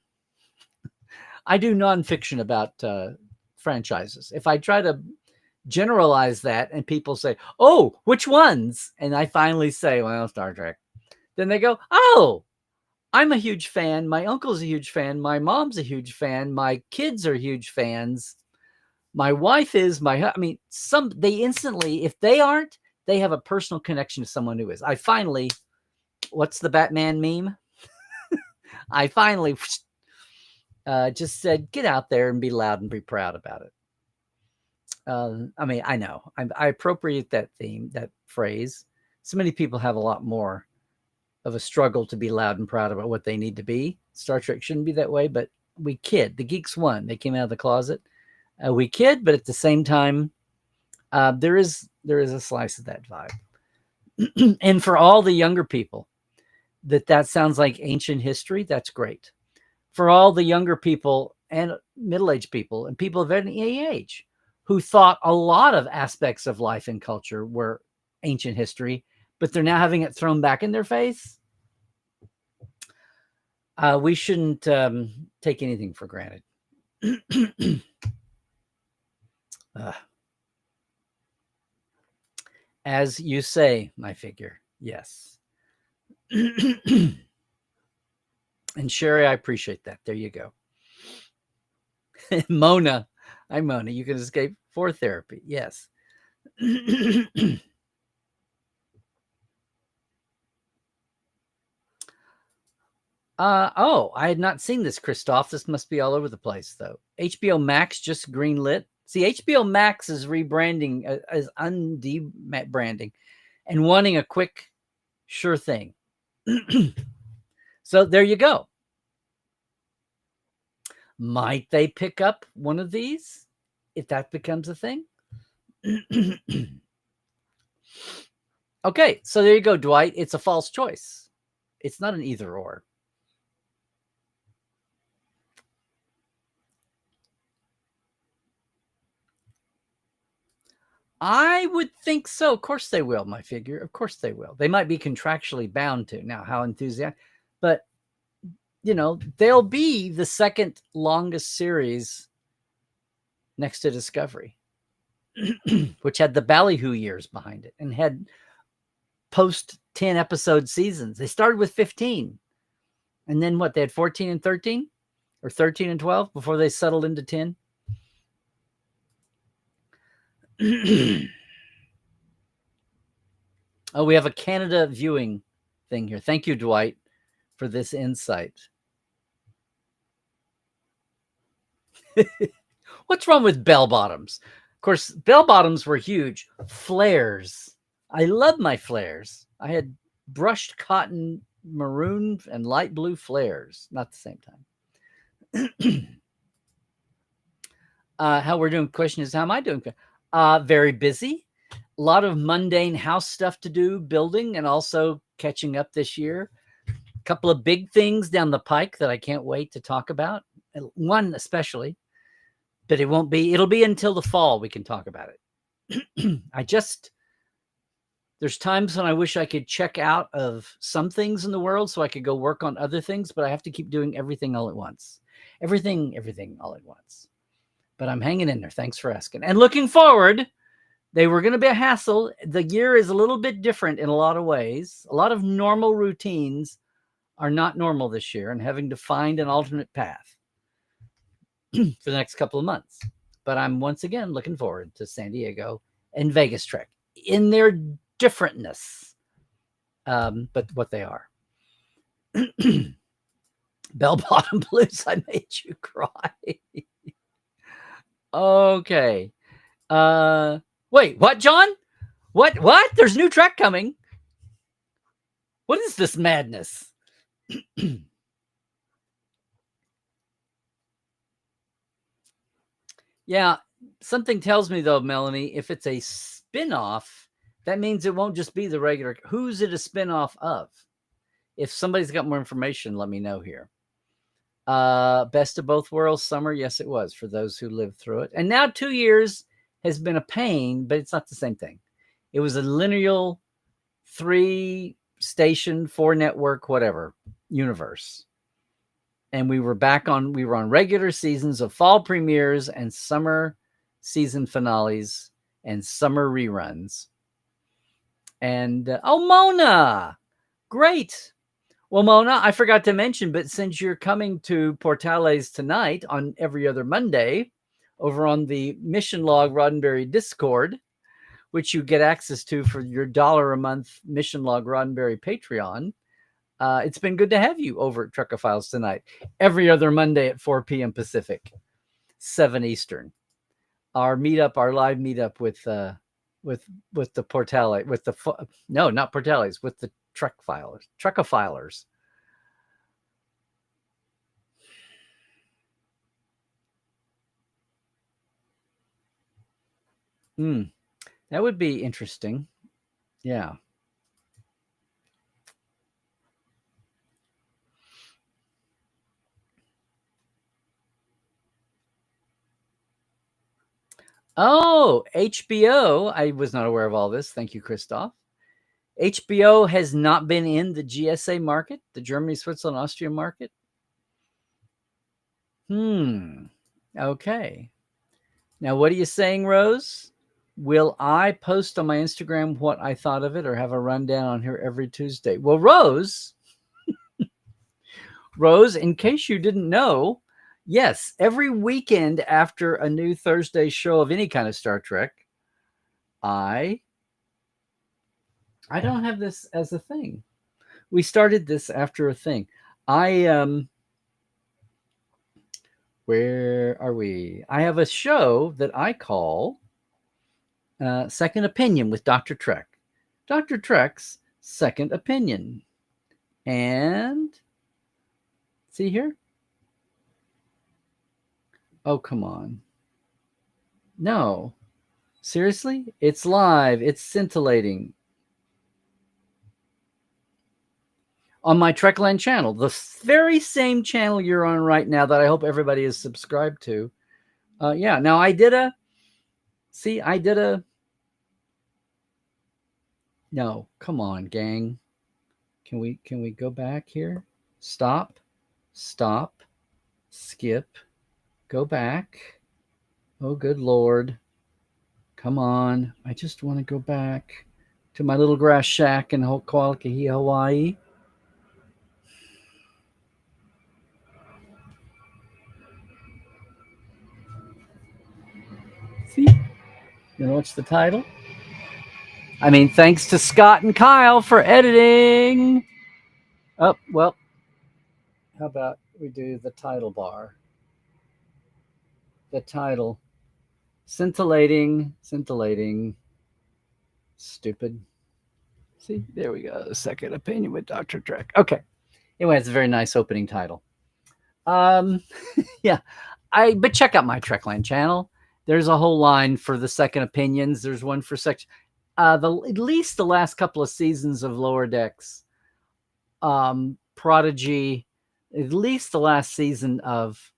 I do nonfiction about franchises. If I try to generalize that and people say, oh, which ones? And I finally say, well, Star Trek. Then they go, oh, I'm a huge fan. My uncle's a huge fan. My mom's a huge fan. My kids are huge fans. My wife is. They instantly, if they aren't, they have a personal connection to someone who is. I finally, what's the Batman meme? I finally just said, get out there and be loud and be proud about it. I know I appropriate that theme, that phrase. So many people have a lot more of a struggle to be loud and proud about what they need to be. Star Trek shouldn't be that way, but we kid. The geeks won. They came out of the closet. We kid, but at the same time, there is a slice of that vibe. And for all the younger people, that sounds like ancient history. That's great. For all the younger people and middle-aged people and people of any age who thought a lot of aspects of life and culture were ancient history, but they're now having it thrown back in their face. We shouldn't take anything for granted. As you say, my figure, yes. And Sherry, I appreciate that. There you go. Mona. Hi, Mona. You can escape for therapy. Yes. I had not seen this, Christoph. This must be all over the place, though. HBO Max just greenlit. See, HBO Max is rebranding, as undebranding, and wanting a quick, sure thing. So there you go. Might they pick up one of these if that becomes a thing? Okay, so there you go, Dwight. It's a false choice. It's not an either or. I would think so. Of course they will, my figure. Of course they will. They might be contractually bound to. Now, how enthusiastic. But, they'll be the second longest series next to Discovery, which had the ballyhoo years behind it and had post 10 episode seasons. They started with 15. And then what? They had 14 and 13 or 13 and 12 before they settled into 10. Oh, we have a Canada viewing thing here. Thank you, Dwight, for this insight. What's wrong with bell bottoms? Of course, bell bottoms were huge. Flares. I love my flares. I had brushed cotton maroon and light blue flares. Not the same time. How we're doing? Question is, how am I doing? Very busy. A lot of mundane house stuff to do, building, and also catching up this year. A couple of big things down the pike that I can't wait to talk about. one especially, but it'll be until the fall we can talk about it. There's times when I wish I could check out of some things in the world so I could go work on other things, but I have to keep doing everything all at once. Everything all at once. But I'm hanging in there. Thanks for asking. And looking forward, they were going to be a hassle. The year is a little bit different in a lot of ways. A lot of normal routines are not normal this year, and having to find an alternate path for the next couple of months. But I'm once again looking forward to San Diego and Vegas Trek in their differentness, but what they are. Bell Bottom Blues, I made you cry. Okay. Wait, what, John? What? There's new Trek coming. What is this madness? Yeah, something tells me though, Melanie, if it's a spin-off, that means it won't just be the regular. Who's it a spin-off of? If somebody's got more information, let me know here. Best of Both Worlds summer. Yes, it was for those who lived through it. And now 2 years has been a pain, but it's not the same thing. It was a linear 3-station, 4-network, whatever universe. And we were on regular seasons of fall premieres and summer season finales and summer reruns. And, Mona, great. Well, Mona, I forgot to mention, but since you're coming to Portales tonight on every other Monday over on the Mission Log Roddenberry Discord, which you get access to for your $1 a month Mission Log Roddenberry Patreon, it's been good to have you over at Trekophiles tonight, every other Monday at 4 p.m. Pacific, 7 Eastern. Our live meetup with the Portales, not Portales, with the Trekofilers. That would be interesting. Yeah. Oh, HBO. I was not aware of all this. Thank you, Christoph. HBO has not been in the GSA market, the Germany, Switzerland, Austria market. Okay. Now, what are you saying, Rose? Will I post on my Instagram what I thought of it or have a rundown on here every Tuesday? Well, Rose, in case you didn't know, yes, every weekend after a new Thursday show of any kind of Star Trek, I don't have this as a thing. We started this after a thing. Where are we? I have a show that I call Second Opinion with Dr. Trek. Dr. Trek's Second Opinion. And see here? Oh, come on. No. Seriously? It's live. It's scintillating. On my Trekland channel, the very same channel you're on right now that I hope everybody is subscribed to. Yeah, now no, come on, gang. Can we go back here? Stop, skip, go back. Oh, good Lord. Come on. I just want to go back to my little grass shack in Kauai, Hawaii. See? You know what's the title? I mean, thanks to Scott and Kyle for editing. Oh, well, how about we do the title bar? The title. Scintillating. Stupid. See, there we go. Second Opinion with Dr. Trek. Okay. Anyway, it's a very nice opening title. Yeah. But check out my Trekland channel. There's a whole line for the second opinions. There's one for section. At least the last couple of seasons of Lower Decks, Prodigy, at least the last season of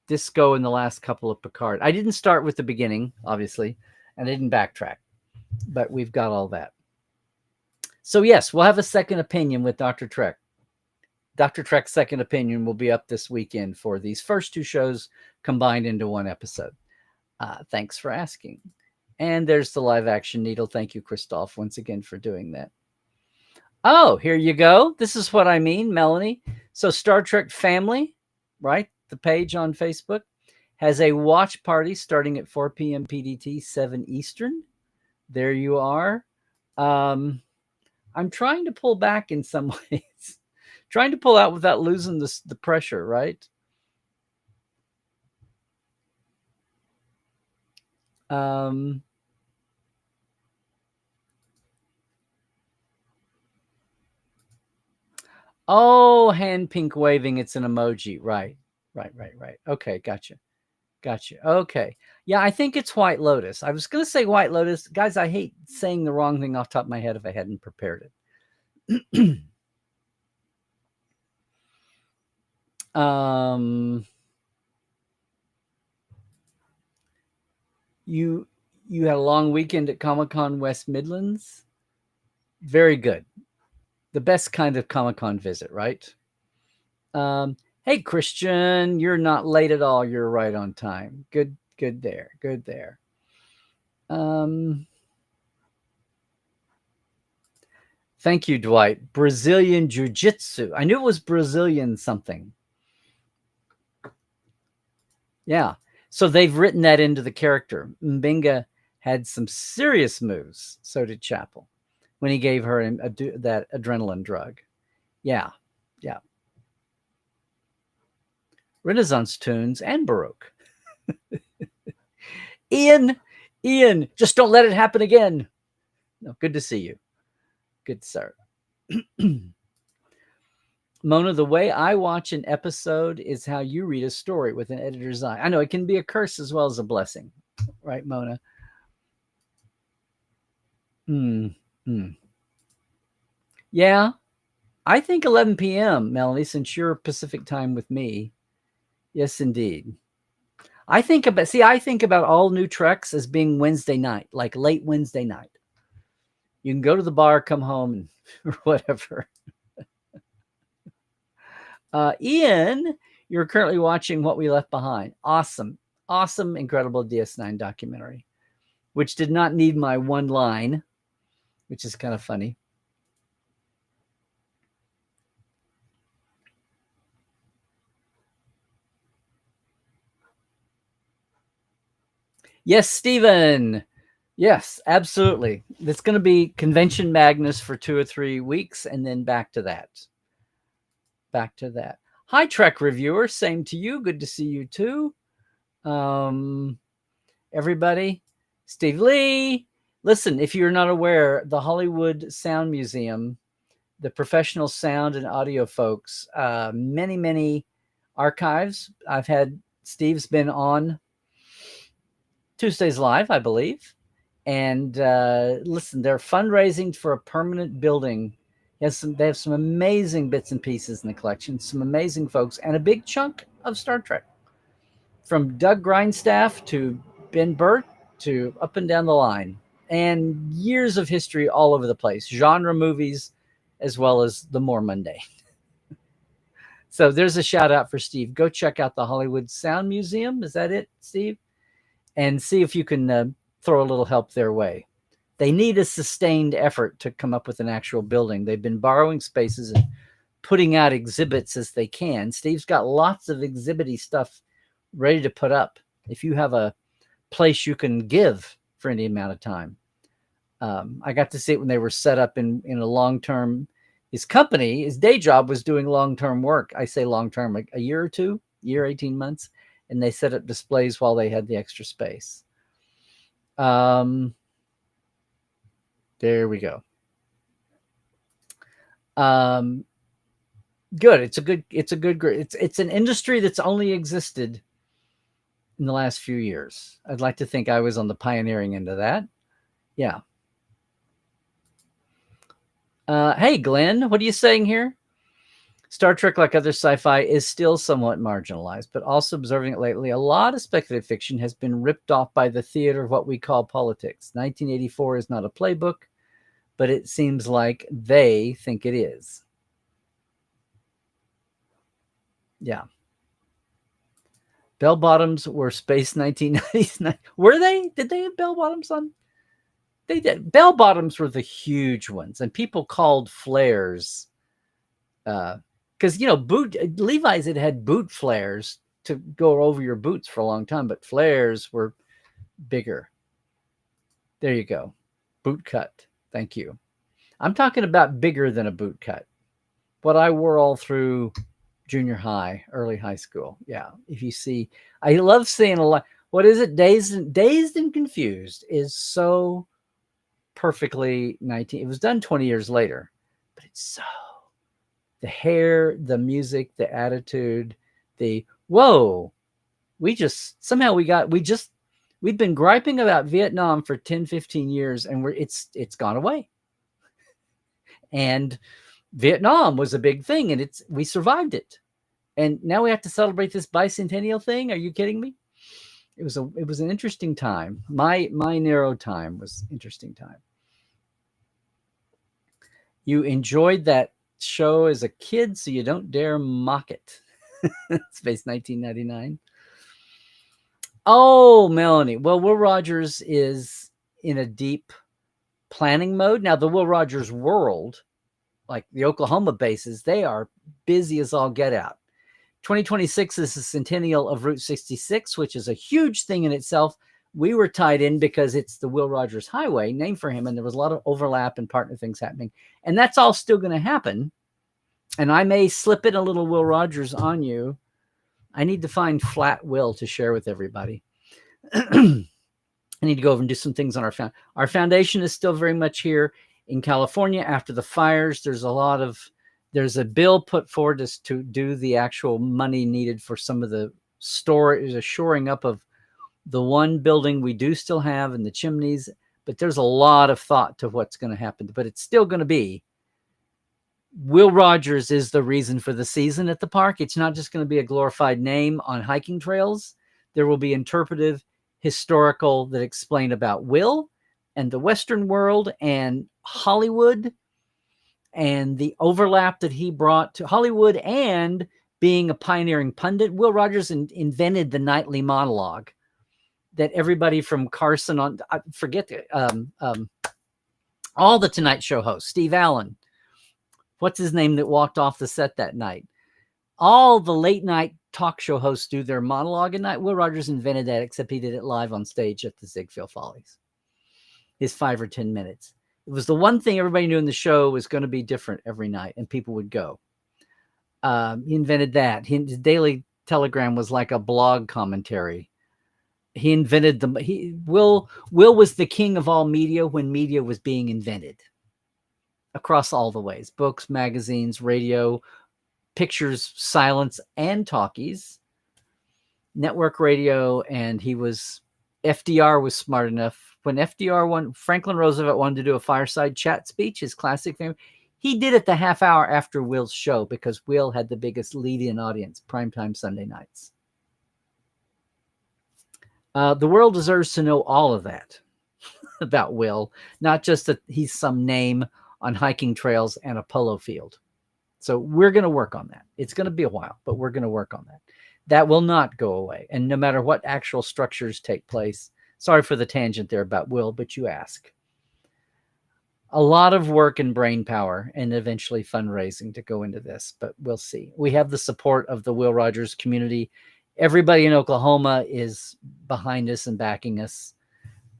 Disco in the last couple of Picard. I didn't start with the beginning, obviously, and I didn't backtrack, but we've got all that. So yes, we'll have a second opinion with Dr. Trek. Dr. Trek's second opinion will be up this weekend for these first 2 shows combined into one episode. Thanks for asking. And there's the live action needle. Thank you, Christoph, once again for doing that. Oh, here you go. This is what I mean, Melanie. So Star Trek Family, right? The page on Facebook has a watch party starting at 4 p.m. PDT, 7 Eastern. There you are. I'm trying to pull back in some ways. Trying to pull out without losing the pressure, right? Oh, hand pink waving. It's an emoji. Right. Okay, gotcha. Okay. Yeah, I think it's White Lotus. I was going to say White Lotus. Guys, I hate saying the wrong thing off the top of my head if I hadn't prepared it. You had a long weekend at Comic-Con West Midlands. Very good. The best kind of Comic-Con visit, right? Hey, Christian, you're not late at all. You're right on time. Good there. Thank you, Dwight. Brazilian Jiu-Jitsu. I knew it was Brazilian something. Yeah. So they've written that into the character. Mbinga had some serious moves. So did Chapel when he gave her that adrenaline drug. Yeah. Renaissance tunes and Baroque. Ian, just don't let it happen again. No, good to see you. Good, sir. Mona, the way I watch an episode is how you read a story with an editor's eye. I know it can be a curse as well as a blessing. Right, Mona? Yeah. I think 11 p.m., Melanie, since you're Pacific time with me. Yes, indeed. I think about all new Treks as being Wednesday night, like late Wednesday night. You can go to the bar, come home, and or whatever. Ian, you're currently watching What We Left Behind. Awesome, incredible DS9 documentary, which did not need my one line, which is kind of funny. Yes, Stephen. Yes, absolutely. It's going to be Convention Magnus for 2 or 3 weeks, and then back to that. Hi, Trek reviewer. Same to you. Good to see you too. Everybody. Steve Lee. Listen, if you're not aware, the Hollywood Sound Museum, the professional sound and audio folks, many archives. I've had Steve's been on Tuesdays Live, I believe. And listen, they're fundraising for a permanent building. They have some amazing bits and pieces in the collection, some amazing folks, and a big chunk of Star Trek. From Doug Grindstaff to Ben Burt to up and down the line. And years of history all over the place. Genre movies as well as the more mundane. So there's a shout out for Steve. Go check out the Hollywood Sound Museum. Is that it, Steve? And see if you can throw a little help their way. They need a sustained effort to come up with an actual building. They've been borrowing spaces and putting out exhibits as they can. Steve's got lots of exhibity stuff ready to put up. If you have a place you can give for any amount of time. I got to see it when they were set up in a long-term. His company, his day job was doing long-term work. I say long-term, like a year or 2, 18 months. And they set up displays while they had the extra space. There we go. Good. It's an industry that's only existed in the last few years. I'd like to think I was on the pioneering end of that. Yeah. Hey, Glenn, what are you saying here? Star Trek, like other sci-fi, is still somewhat marginalized, but also observing it lately, a lot of speculative fiction has been ripped off by the theater of what we call politics. 1984 is not a playbook, but it seems like they think it is. Yeah. Bell bottoms were space 1990s. Were they? Did they have bell bottoms on? They did. Bell bottoms were the huge ones, and people called flares because boot Levi's had boot flares to go over your boots for a long time, but flares were bigger. There you go. Boot cut. Thank you. I'm talking about bigger than a boot cut. What I wore all through junior high, early high school. Yeah. If you see, I love seeing a lot. What is it? Dazed and Confused is so perfectly 19. It was done 20 years later, but it's so, the hair, the music, the attitude, we've been griping about Vietnam for 10, 15 years and it's gone away. And Vietnam was a big thing and we survived it. And now we have to celebrate this bicentennial thing. Are you kidding me? It was an interesting time. My narrow time was interesting time. You enjoyed that show as a kid, so you don't dare mock it. Space 1999. Oh, Melanie. Well, Will Rogers is in a deep planning mode. Now, the Will Rogers world, like the Oklahoma bases, they are busy as all get out. 2026 is the centennial of Route 66, which is a huge thing in itself. We were tied in because it's the Will Rogers Highway, named for him, and there was a lot of overlap and partner things happening. And that's all still going to happen. And I may slip in a little Will Rogers on you. I need to find Flat Will to share with everybody. I need to go over and do some things on our foundation is still very much here in California after the fires. There's a bill put forward to do the actual money needed for some of the shoring up of the one building we do still have and the chimneys, but there's a lot of thought to what's going to happen, but it's still going to be Will Rogers is the reason for the season at the park. It's not just going to be a glorified name on hiking trails. There will be interpretive, historical that explain about Will and the Western world and Hollywood and the overlap that he brought to Hollywood and being a pioneering pundit. Will Rogers invented the nightly monologue that everybody from Carson on, I forget, all the Tonight Show hosts, Steve Allen, what's his name that walked off the set that night? All the late night talk show hosts do their monologue at night. Will Rogers invented that, except he did it live on stage at the Ziegfeld Follies. His 5 or 10 minutes. It was the one thing everybody knew in the show was going to be different every night, and people would go. He invented that. His Daily Telegram was like a blog commentary. He invented Will was the king of all media when media was being invented across all the ways: books, magazines, radio, pictures, silence, and talkies, network radio. And FDR was smart enough. When Franklin Roosevelt wanted to do a fireside chat speech, his classic thing, he did it the half hour after Will's show because Will had the biggest lead-in audience, primetime Sunday nights. The world deserves to know all of that about Will, not just that he's some name on hiking trails and a polo field. So we're going to work on that. It's going to be a while, but we're going to work on that. That will not go away. And no matter what actual structures take place, sorry for the tangent there about Will, but you ask. A lot of work and brain power and eventually fundraising to go into this, but we'll see. We have the support of the Will Rogers community. Everybody in Oklahoma is behind us and backing us.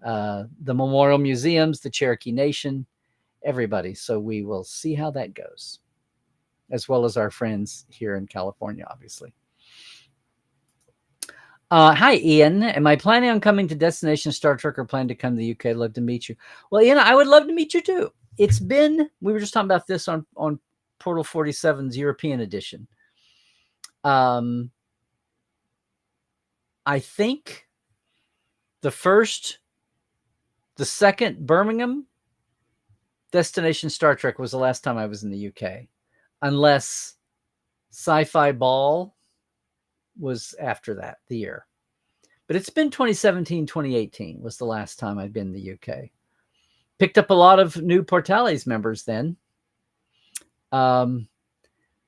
The Memorial Museums, the Cherokee Nation, everybody. So we will see how that goes, as well as our friends here in California, obviously. Hi, Ian. Am I planning on coming to Destination Star Trek or plan to come to the UK? I'd love to meet you. Well, Ian, I would love to meet you too. We were just talking about this on Portal 47's European edition. I think the second Birmingham Destination Star Trek was the last time I was in the UK, unless Sci-Fi Ball was after that, the year. But it's been 2017, 2018 was the last time I'd been in the UK. Picked up a lot of new Portales members then. But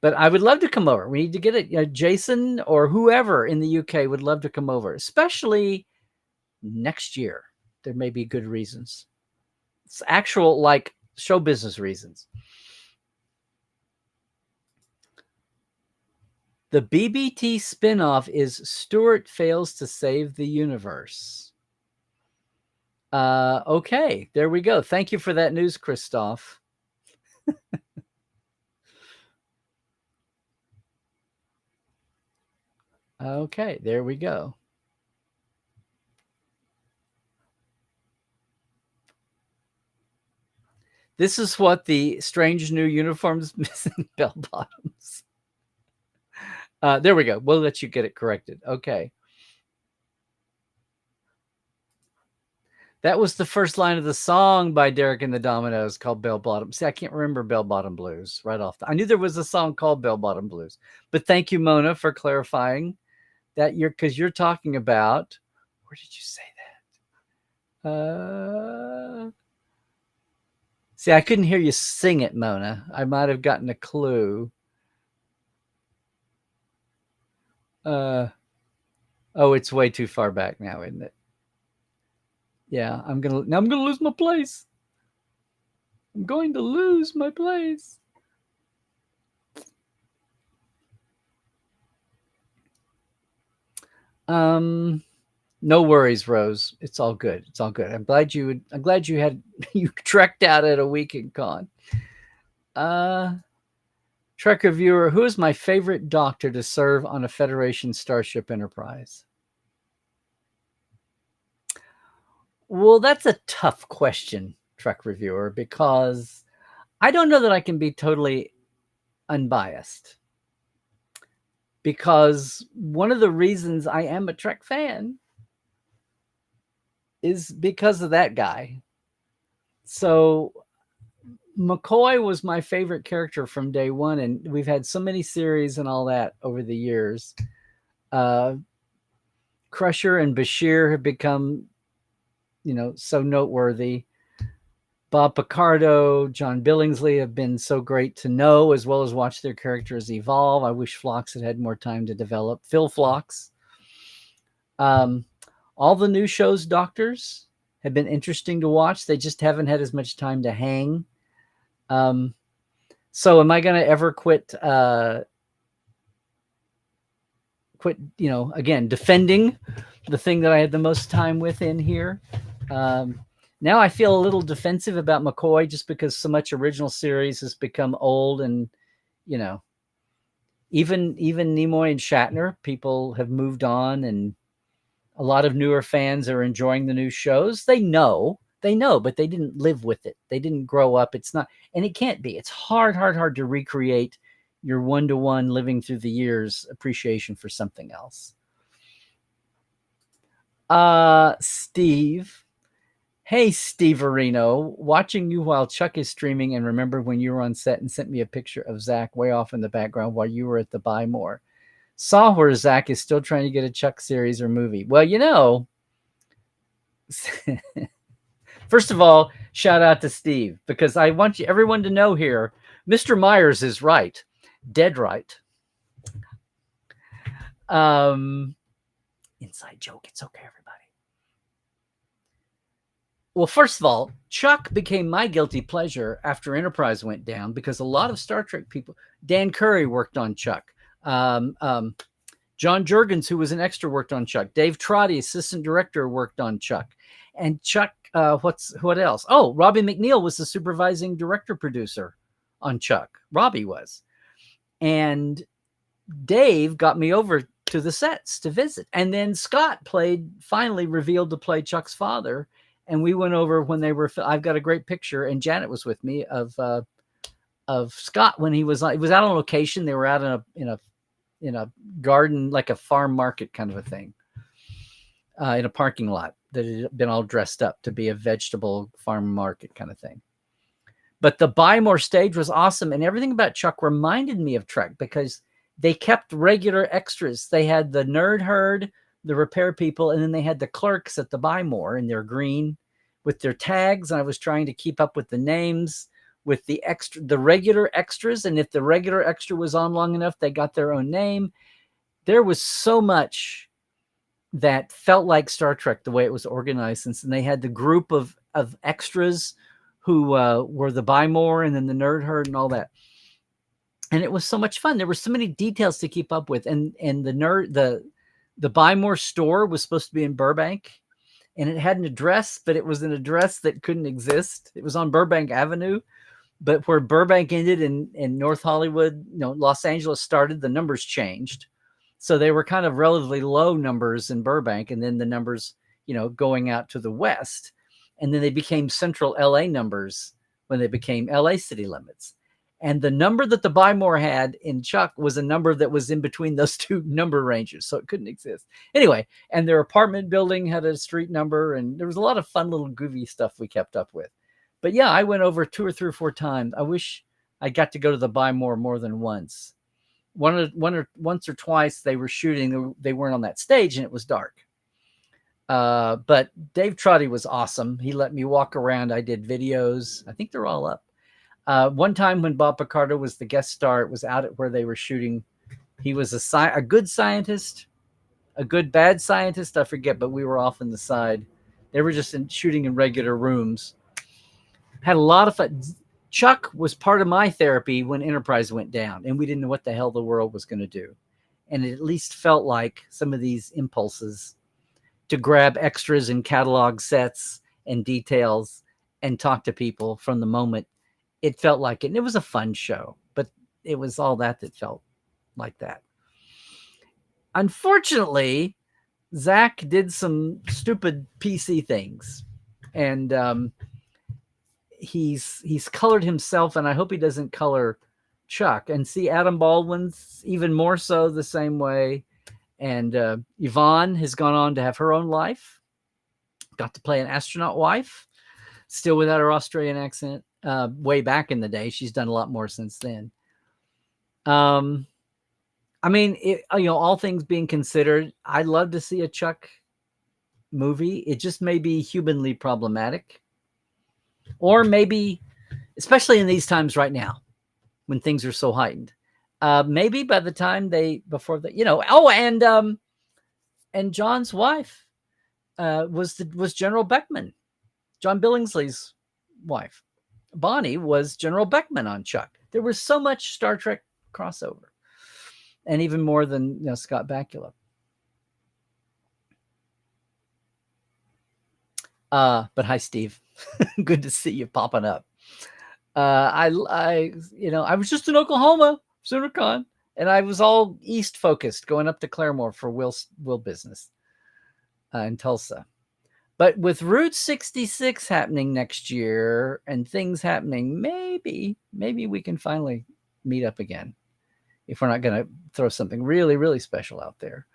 I would love to come over. We need to get it. Jason or whoever in the UK would love to come over, especially next year. There may be good reasons. It's actual, like, show business reasons. The BBT spinoff is Stuart Fails to Save the Universe. Okay, there we go. Thank you for that news, Christoph. Okay, there we go. This is what the strange new uniforms missing bell bottoms. There we go. We'll let you get it corrected. Okay. That was the first line of the song by Derek and the Dominoes called Bell Bottom. See, I can't remember Bell Bottom Blues right off. I knew there was a song called Bell Bottom Blues. But thank you, Mona, for clarifying that because you're talking about, where did you say that? See, I couldn't hear you sing it, Mona. I might have gotten a clue. Oh, it's way too far back now, isn't it? Yeah, I'm gonna lose my place. I'm going to lose my place. No worries, Rose. It's all good. It's all good. I'm glad you trekked out at a weekend con. Trek reviewer, who is my favorite doctor to serve on a Federation Starship Enterprise? Well, that's a tough question, Trek reviewer, because I don't know that I can be totally unbiased. Because one of the reasons I am a Trek fan is because of that guy. So McCoy was my favorite character from day one, and we've had so many series and all that over the years. Crusher and Bashir have become, so noteworthy. Bob Picardo, John Billingsley have been so great to know, as well as watch their characters evolve. I wish Phlox had more time to develop. Phil Phlox. All the new show's doctors have been interesting to watch. They just haven't had as much time to hang. So am I going to ever quit, again, defending the thing that I had the most time with in here? Now I feel a little defensive about McCoy just because so much original series has become old, and, even Nimoy and Shatner, people have moved on, and a lot of newer fans are enjoying the new shows. They know, but they didn't live with it. They didn't grow up. It's not, and it can't be. It's hard to recreate your one-to-one living through the years appreciation for something else. Steve. Hey, Steve Areno, watching you while Chuck is streaming, and remember when you were on set and sent me a picture of Zach way off in the background while you were at the Buy More. Saw where Zach is still trying to get a Chuck series or movie. Well, first of all, shout out to Steve, because I want everyone to know here, Mr. Myers is right. Dead right. Inside joke. It's okay, everybody. Well, first of all, Chuck became my guilty pleasure after Enterprise went down, because a lot of Star Trek people, Dan Curry worked on Chuck. John Jurgens, who was an extra, worked on Chuck. Dave Trotty, assistant director, worked on Chuck. And Chuck, what else? Oh, Robbie McNeil was the supervising director producer on Chuck. Robbie was. And Dave got me over to the sets to visit. And then Scott finally revealed to play Chuck's father. And we went over when they were, I've got a great picture, and Janet was with me, of Scott when he was out on location. They were out in a garden, like a farm market kind of a thing, in a parking lot that had been all dressed up to be a vegetable farm market kind of thing. But the Buy More stage was awesome, and everything about Chuck reminded me of Trek, because they kept regular extras. They had the nerd herd, the repair people, and then they had the clerks at the Buy More in their green with their tags. And I was trying to keep up with the names with the regular extras. And if the regular extra was on long enough, they got their own name. There was so much that felt like Star Trek the way it was organized. And they had the group of extras who were the Buy More and then the nerd herd and all that. And it was so much fun. There were so many details to keep up with. And the Buy More store was supposed to be in Burbank, and it had an address, but it was an address that couldn't exist. It was on Burbank Avenue, but where Burbank ended in North Hollywood, Los Angeles started, the numbers changed. So they were kind of relatively low numbers in Burbank, and then the numbers, going out to the west. And then they became central LA numbers when they became LA city limits. And the number that the Buy More had in Chuck was a number that was in between those two number ranges. So it couldn't exist. Anyway, and their apartment building had a street number, and there was a lot of fun little goofy stuff we kept up with. But yeah, I went over 2 or 3 or 4 times. I wish I got to go to the Buy more than once. Once or twice they were shooting. They weren't on that stage, and it was dark. But Dave Trotty was awesome. He let me walk around. I did videos. I think they're all up. One time when Bob Picardo was the guest star, it was out at where they were shooting. He was a good scientist, a good bad scientist, I forget, but we were off in the side. They were just shooting in regular rooms. Had a lot of fun. Chuck was part of my therapy when Enterprise went down, and we didn't know what the hell the world was going to do. And it at least felt like some of these impulses to grab extras and catalog sets and details and talk to people from the moment. It felt like it. And it was a fun show, but it was all that felt like that. Unfortunately, Zach did some stupid PC things, and he's colored himself, and I hope he doesn't color Chuck. And see, Adam Baldwin's even more so the same way. And Yvonne has gone on to have her own life, got to play an astronaut wife, still without her Australian accent. Way back in the day. She's done a lot more since then. I mean, all things being considered, I'd love to see a Chuck movie. It just may be humanly problematic. Or maybe, especially in these times right now, when things are so heightened, maybe by the time and John's wife was General Beckman, John Billingsley's wife. Bonnie was General Beckman on Chuck. There was so much Star Trek crossover, and even more than Scott Bakula. But hi, Steve. Good to see you popping up. I was just in Oklahoma, SoonerCon, and I was all east focused, going up to Claremore for Will business in Tulsa. But with Route 66 happening next year and things happening, maybe we can finally meet up again if we're not going to throw something really, really special out there.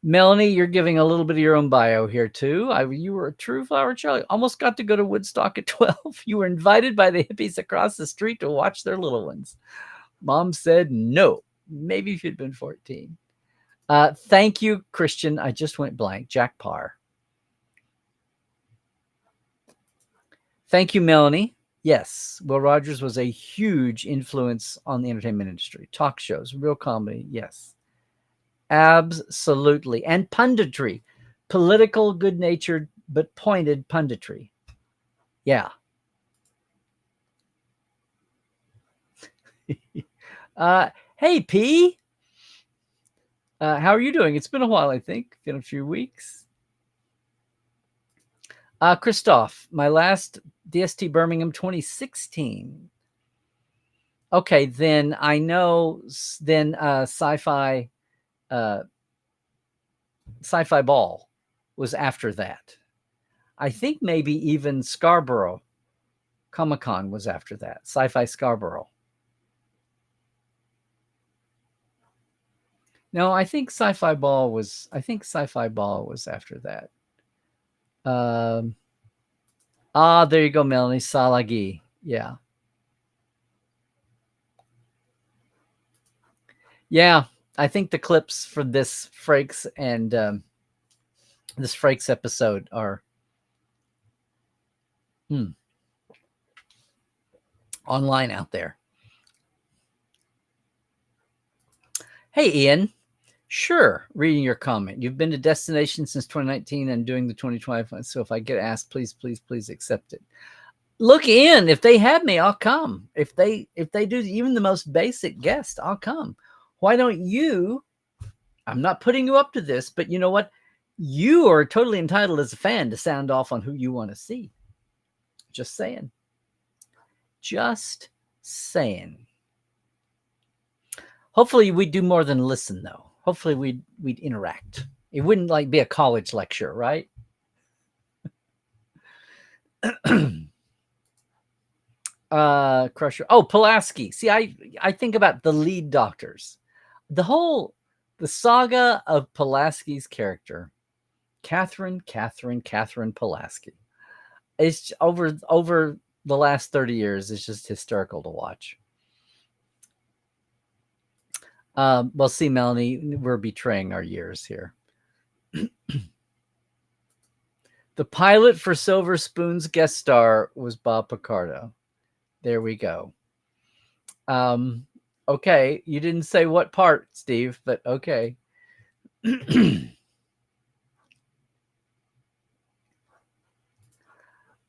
Melanie, you're giving a little bit of your own bio here too. You were a true flower child. Almost got to go to Woodstock at 12. You were invited by the hippies across the street to watch their little ones. Mom said no. Maybe if you'd been 14. Thank you, Christian. I just went blank. Jack Parr. Thank you, Melanie. Yes, Will Rogers was a huge influence on the entertainment industry. Talk shows, real comedy, yes. Absolutely. And punditry. Political, good-natured, but pointed punditry. Yeah. Hey, P. How are you doing? It's been a while, I think. Been a few weeks. Christoph, my last DST Birmingham 2016. Okay, then I know. Then Sci-Fi Ball was after that. I think maybe even Scarborough Comic-Con was after that. Sci-Fi Scarborough. No, I think Sci-Fi Ball was after that. There you go, Melanie. Salagi. Yeah. Yeah, I think the clips for this Frakes and this Frakes episode are online out there. Hey, Ian. Sure, reading your comment. You've been to Destination since 2019 and doing the 2025. So if I get asked, please, please, please accept it. Look, Ian, if they have me, I'll come. If they do even the most basic guest, I'll come. Why don't you? I'm not putting you up to this, but you know what? You are totally entitled as a fan to sound off on who you want to see. Just saying. Just saying. Hopefully we'd do more than listen, though. Hopefully we'd interact. It wouldn't like be a college lecture, right? Crusher. Oh, Pulaski. See, I think about the lead doctors. The saga of Pulaski's character, Catherine Pulaski. It's over the last 30 years. It's just hysterical to watch. Well, see, Melanie, we're betraying our years here. The pilot for Silver Spoon's guest star was Bob Picardo. There we go. Okay, you didn't say what part, Steve, but okay.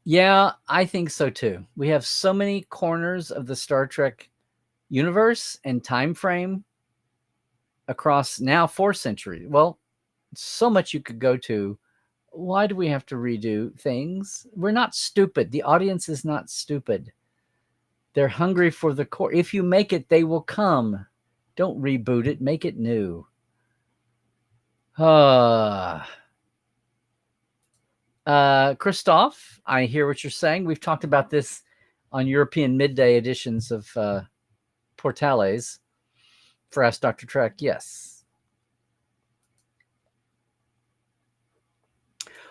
Yeah, I think so too. We have so many corners of the Star Trek universe and time frame across now 4 centuries. Well, so much you could go to. Why do we have to redo things? We're not stupid. The audience is not stupid. They're hungry for the core. If you make it, they will come. Don't reboot it. Make it new. Christoph, I hear what you're saying. We've talked about this on European midday editions of Portales for Ask Dr. Trek. Yes.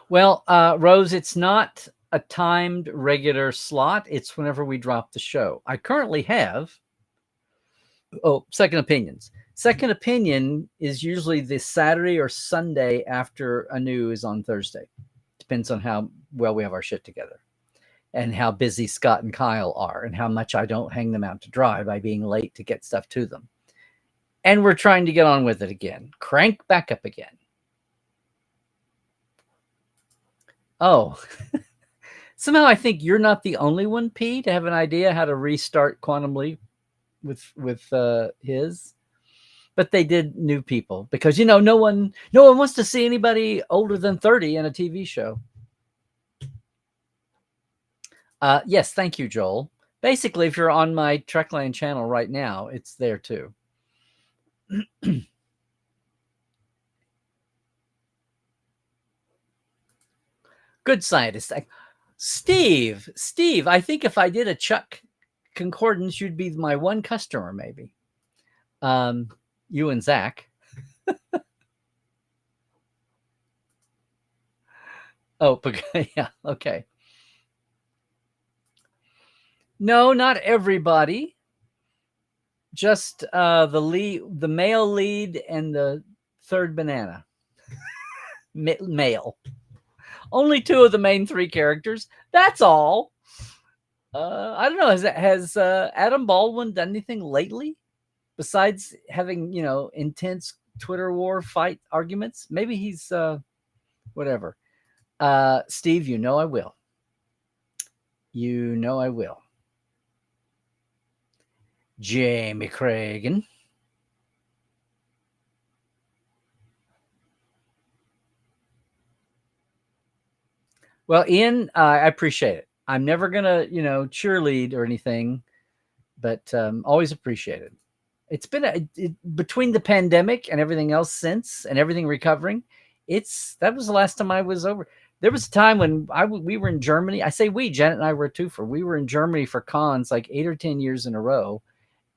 Well, Rose, it's not a timed regular slot. It's whenever we drop the show. I currently have Second Opinions. Second Opinion is usually the Saturday or Sunday after a new is on Thursday. Depends on how well we have our shit together and how busy Scott and Kyle are and how much I don't hang them out to dry by being late to get stuff to them. And we're trying to get on with it again. Crank back up again. Oh, somehow I think you're not the only one, P, to have an idea how to restart Quantum Leap with his. But they did new people because, you know, no one wants to see anybody older than 30 in a TV show. Yes, thank you, Joel. Basically, if you're on my Trekland channel right now, it's there too. Good scientist. Steve, I think if I did a Chuck concordance, you'd be my one customer, maybe. You and Zach. Oh, yeah, okay. No, not everybody. Just the male lead and the third banana. Male. Only 2 of the main 3 characters. That's all. I don't know. Has Adam Baldwin done anything lately besides having, you know, intense Twitter war fight arguments? Maybe he's whatever. Steve, you know I will. You know I will. Jamie Cragen. Well, Ian, I appreciate it. I'm never gonna, you know, cheerlead or anything, but always appreciate it. It's been between the pandemic and everything else since, and everything recovering. That was the last time I was over. There was a time when we were in Germany. I say we, Janet and I were too. We were in Germany for cons like 8 or 10 years in a row,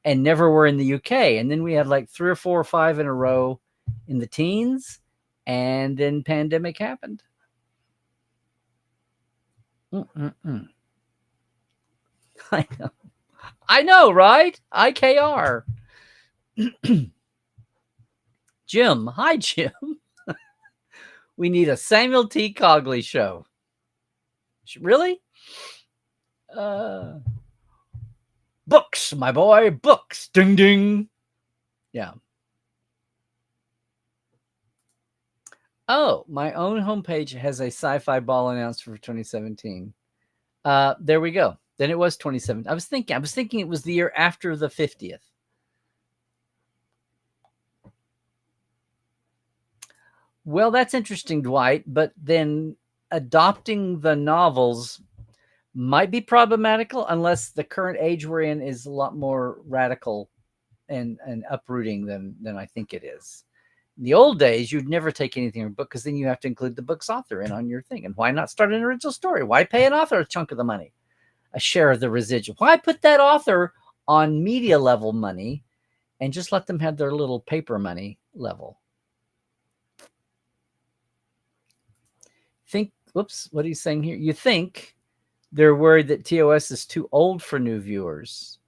and never were in the UK. And then we had like 3 or 4 or 5 in a row in the teens, and then pandemic happened. I know, right? IKR. Jim. Hi, Jim. We need a Samuel T. Cogley show. Really? Books, my boy, books. Ding, ding. Yeah. Oh, my own homepage has a sci-fi ball announced for 2017. There we go. Then it was 2017. I was thinking it was the year after the 50th. Well, that's interesting, Dwight, but then adopting the novels might be problematical unless the current age we're in is a lot more radical and uprooting than I think it is. In the old days, you'd never take anything in a book because then you have to include the book's author in on your thing. And why not start an original story? Why pay an author a chunk of the money, a share of the residual? Why put that author on media level money and just let them have their little paper money level? Whoops, what are you saying here? You think they're worried that TOS is too old for new viewers.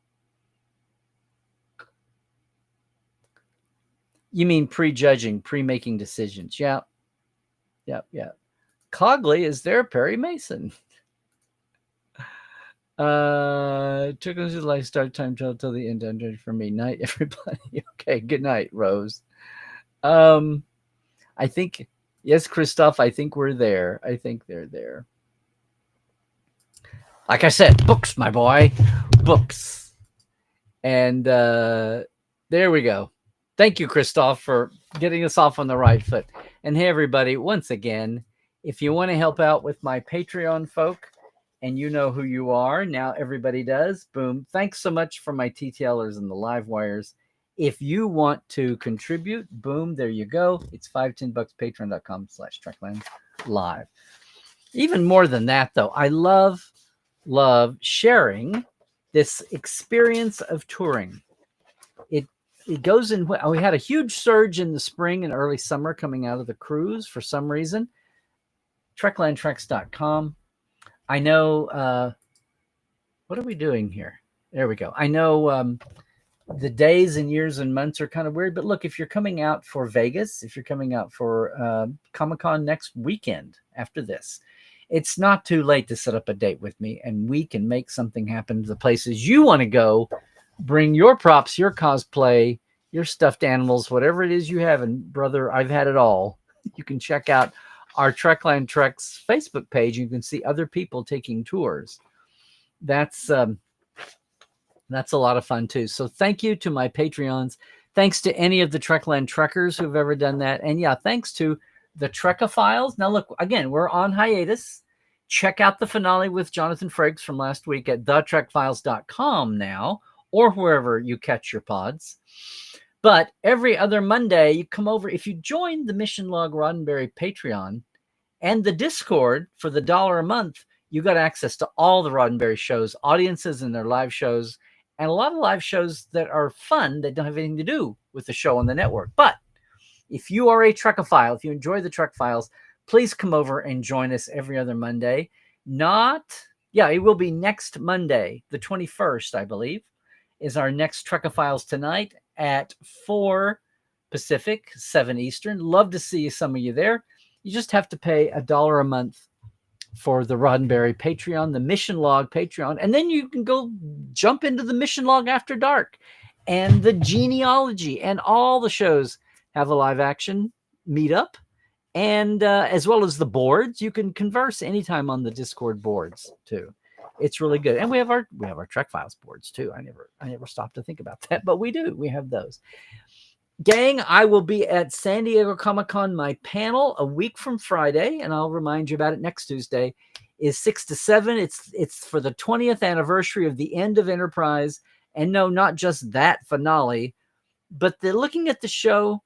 You mean prejudging, pre-making decisions. Yeah. Cogley is there, Perry Mason. Took us to the life start time till the end for me. Night, everybody. Okay, good night, Rose. I think, yes, Christoph, I think we're there. I think they're there. Like I said, books, my boy, books. And there we go. Thank you, Christoph, for getting us off on the right foot. And hey, everybody, once again, if you want to help out with my Patreon folk, and you know who you are, now everybody does, boom. Thanks so much for my TTLers and the live wires. If you want to contribute, boom, there you go. It's $5-10, patreon.com/Trekland live. Even more than that, though, I love sharing this experience of touring. It goes in. We had a huge surge in the spring and early summer coming out of the cruise for some reason. TreklandTreks.com. I know. What are we doing here? There we go. I know the days and years and months are kind of weird, but look, if you're coming out for Vegas, if you're coming out for Comic-Con next weekend after this, it's not too late to set up a date with me, and we can make something happen to the places you want to go. Bring your props, your cosplay, your stuffed animals, whatever it is you have. And brother, I've had it all. You can check out our Trekland Treks Facebook page. You can see other people taking tours. That's a lot of fun too. So thank you to my Patreons. Thanks to any of the Trekland Trekkers who've ever done that. And yeah, thanks to the Trekophiles. Now look, again, we're on hiatus. Check out the finale with Jonathan Frakes from last week at thetrekfiles.com now, or wherever you catch your pods. But every other Monday, you come over. If you join the Mission Log Roddenberry Patreon and the Discord for the $1 a month, you got access to all the Roddenberry shows, audiences and their live shows, and a lot of live shows that are fun that don't have anything to do with the show on the network. But if you are a Trekophile, if you enjoy the Trek Files, please come over and join us every other Monday. It will be next Monday, the 21st, I believe, is our next Trekophiles tonight at 4 Pacific, 7 Eastern. Love to see some of you there. You just have to pay $1 a month for the Roddenberry Patreon, the Mission Log Patreon, and then you can go jump into the Mission Log After Dark and the Genealogy, and all the shows have a live action meetup, and as well as the boards. You can converse anytime on the Discord boards too. It's really good. And we have our Trek Files boards too. I never stopped to think about that, but we do. We have those. Gang, I will be at San Diego Comic-Con. My panel a week from Friday, and I'll remind you about it next Tuesday, is 6 to 7. It's for the 20th anniversary of the end of Enterprise. And no, not just that finale, but they're looking at the show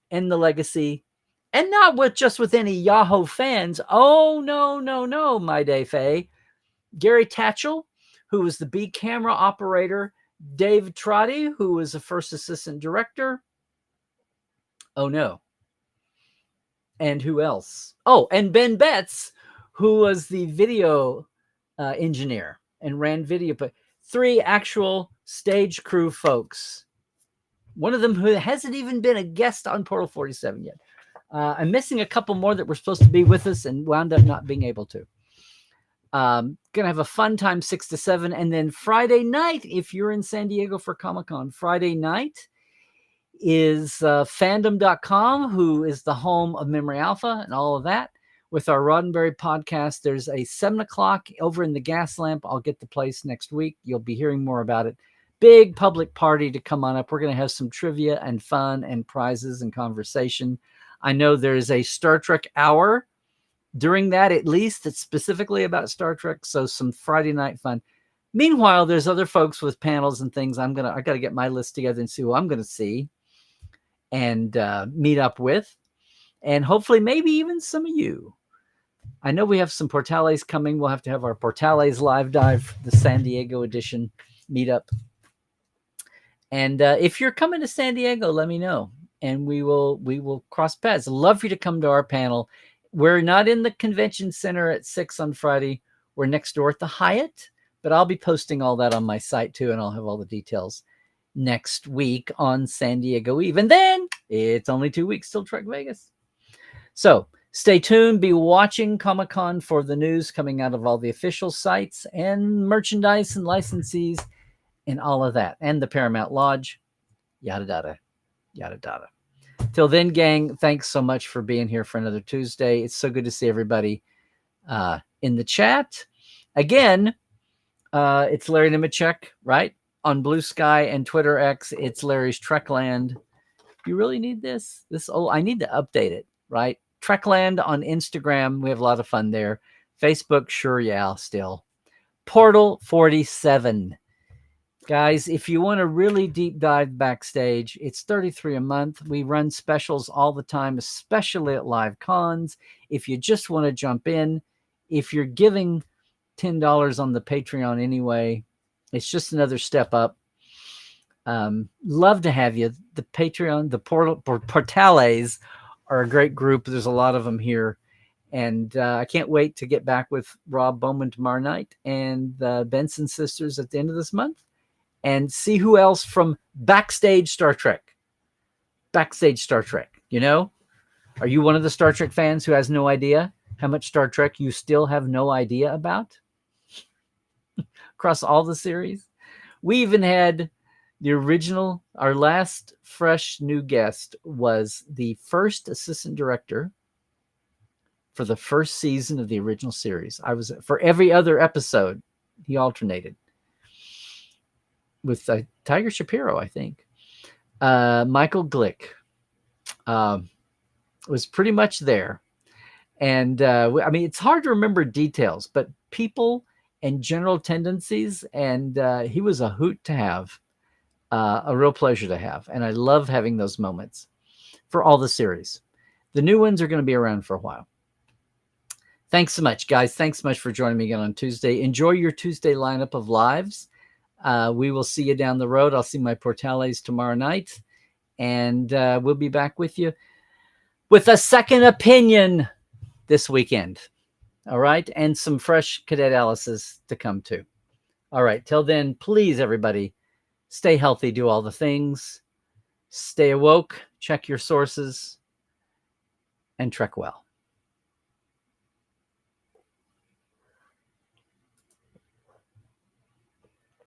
and the legacy, and not just with any Yahoo fans. Oh, no, my day, Faye. Gary Tatchell, who was the B camera operator, Dave Trotty, who was the first assistant director. Oh, no. And who else? Oh, and Ben Betts, who was the video engineer and ran video. But 3 actual stage crew folks One of them who hasn't even been a guest on Portal 47 yet. I'm missing a couple more that were supposed to be with us and wound up not being able to. Gonna have a fun time 6 to 7. And then Friday night, if you're in San Diego for Comic-Con, Friday night is fandom.com, who is the home of Memory Alpha and all of that. With our Roddenberry podcast, there's a 7 o'clock over in the Gas Lamp. I'll get the place next week. You'll be hearing more about it. Big public party to come on up. We're going to have some trivia and fun and prizes and conversation. I know there's a Star Trek hour during that, at least, that's specifically about Star Trek. So some Friday night fun. Meanwhile, there's other folks with panels and things. I got to get my list together and see who I'm going to see and meet up with. And hopefully maybe even some of you. I know we have some Portales coming. We'll have to have our Portales live dive, the San Diego edition meetup. And if you're coming to San Diego, let me know. And we will cross paths. I'd love for you to come to our panel. We're not in the convention center at 6 on Friday. We're next door at the Hyatt. But I'll be posting all that on my site too, and I'll have all the details next week on San Diego Eve. And then it's only 2 weeks till Trek Vegas. So stay tuned. Be watching Comic-Con for the news coming out of all the official sites and merchandise and licensees and all of that. And the Paramount Lodge, yada, yada, yada, yada. Till then, gang, thanks so much for being here for another Tuesday. It's so good to see everybody in the chat. Again, it's Larry Nemechek, right? On Blue Sky and Twitter X, it's Larry's Trekland. You really need this? I need to update it, right? Trekland on Instagram. We have a lot of fun there. Facebook, sure, yeah, still. Portal 47. Guys, if you want a really deep dive backstage, it's $33 a month. We run specials all the time, especially at live cons. If you just want to jump in, if you're giving $10 on the Patreon anyway, it's just another step up. Love to have you. The Patreon, the Portales are a great group. There's a lot of them here. And I can't wait to get back with Rob Bowman tomorrow night and the Benson sisters at the end of this month and see who else from Backstage Star Trek. Backstage Star Trek, you know? Are you one of the Star Trek fans who has no idea how much Star Trek you still have no idea about? Across all the series. We even had the original, our last fresh new guest was the first assistant director for the first season of the original series. I was for every other episode, he alternated with Tiger Shapiro, I think. Michael Glick was pretty much there. And I mean, it's hard to remember details, but people and general tendencies. And he was a hoot to have, a real pleasure to have. And I love having those moments for all the series. The new ones are going to be around for a while. Thanks so much, guys. Thanks so much for joining me again on Tuesday. Enjoy your Tuesday lineup of lives. We will see you down the road. I'll see my Portales tomorrow night. And we'll be back with you with a second opinion this weekend. All right. And some fresh Cadet Alice's to come too. All right. Till then, please, everybody, stay healthy, do all the things, stay awoke, check your sources, and trek well.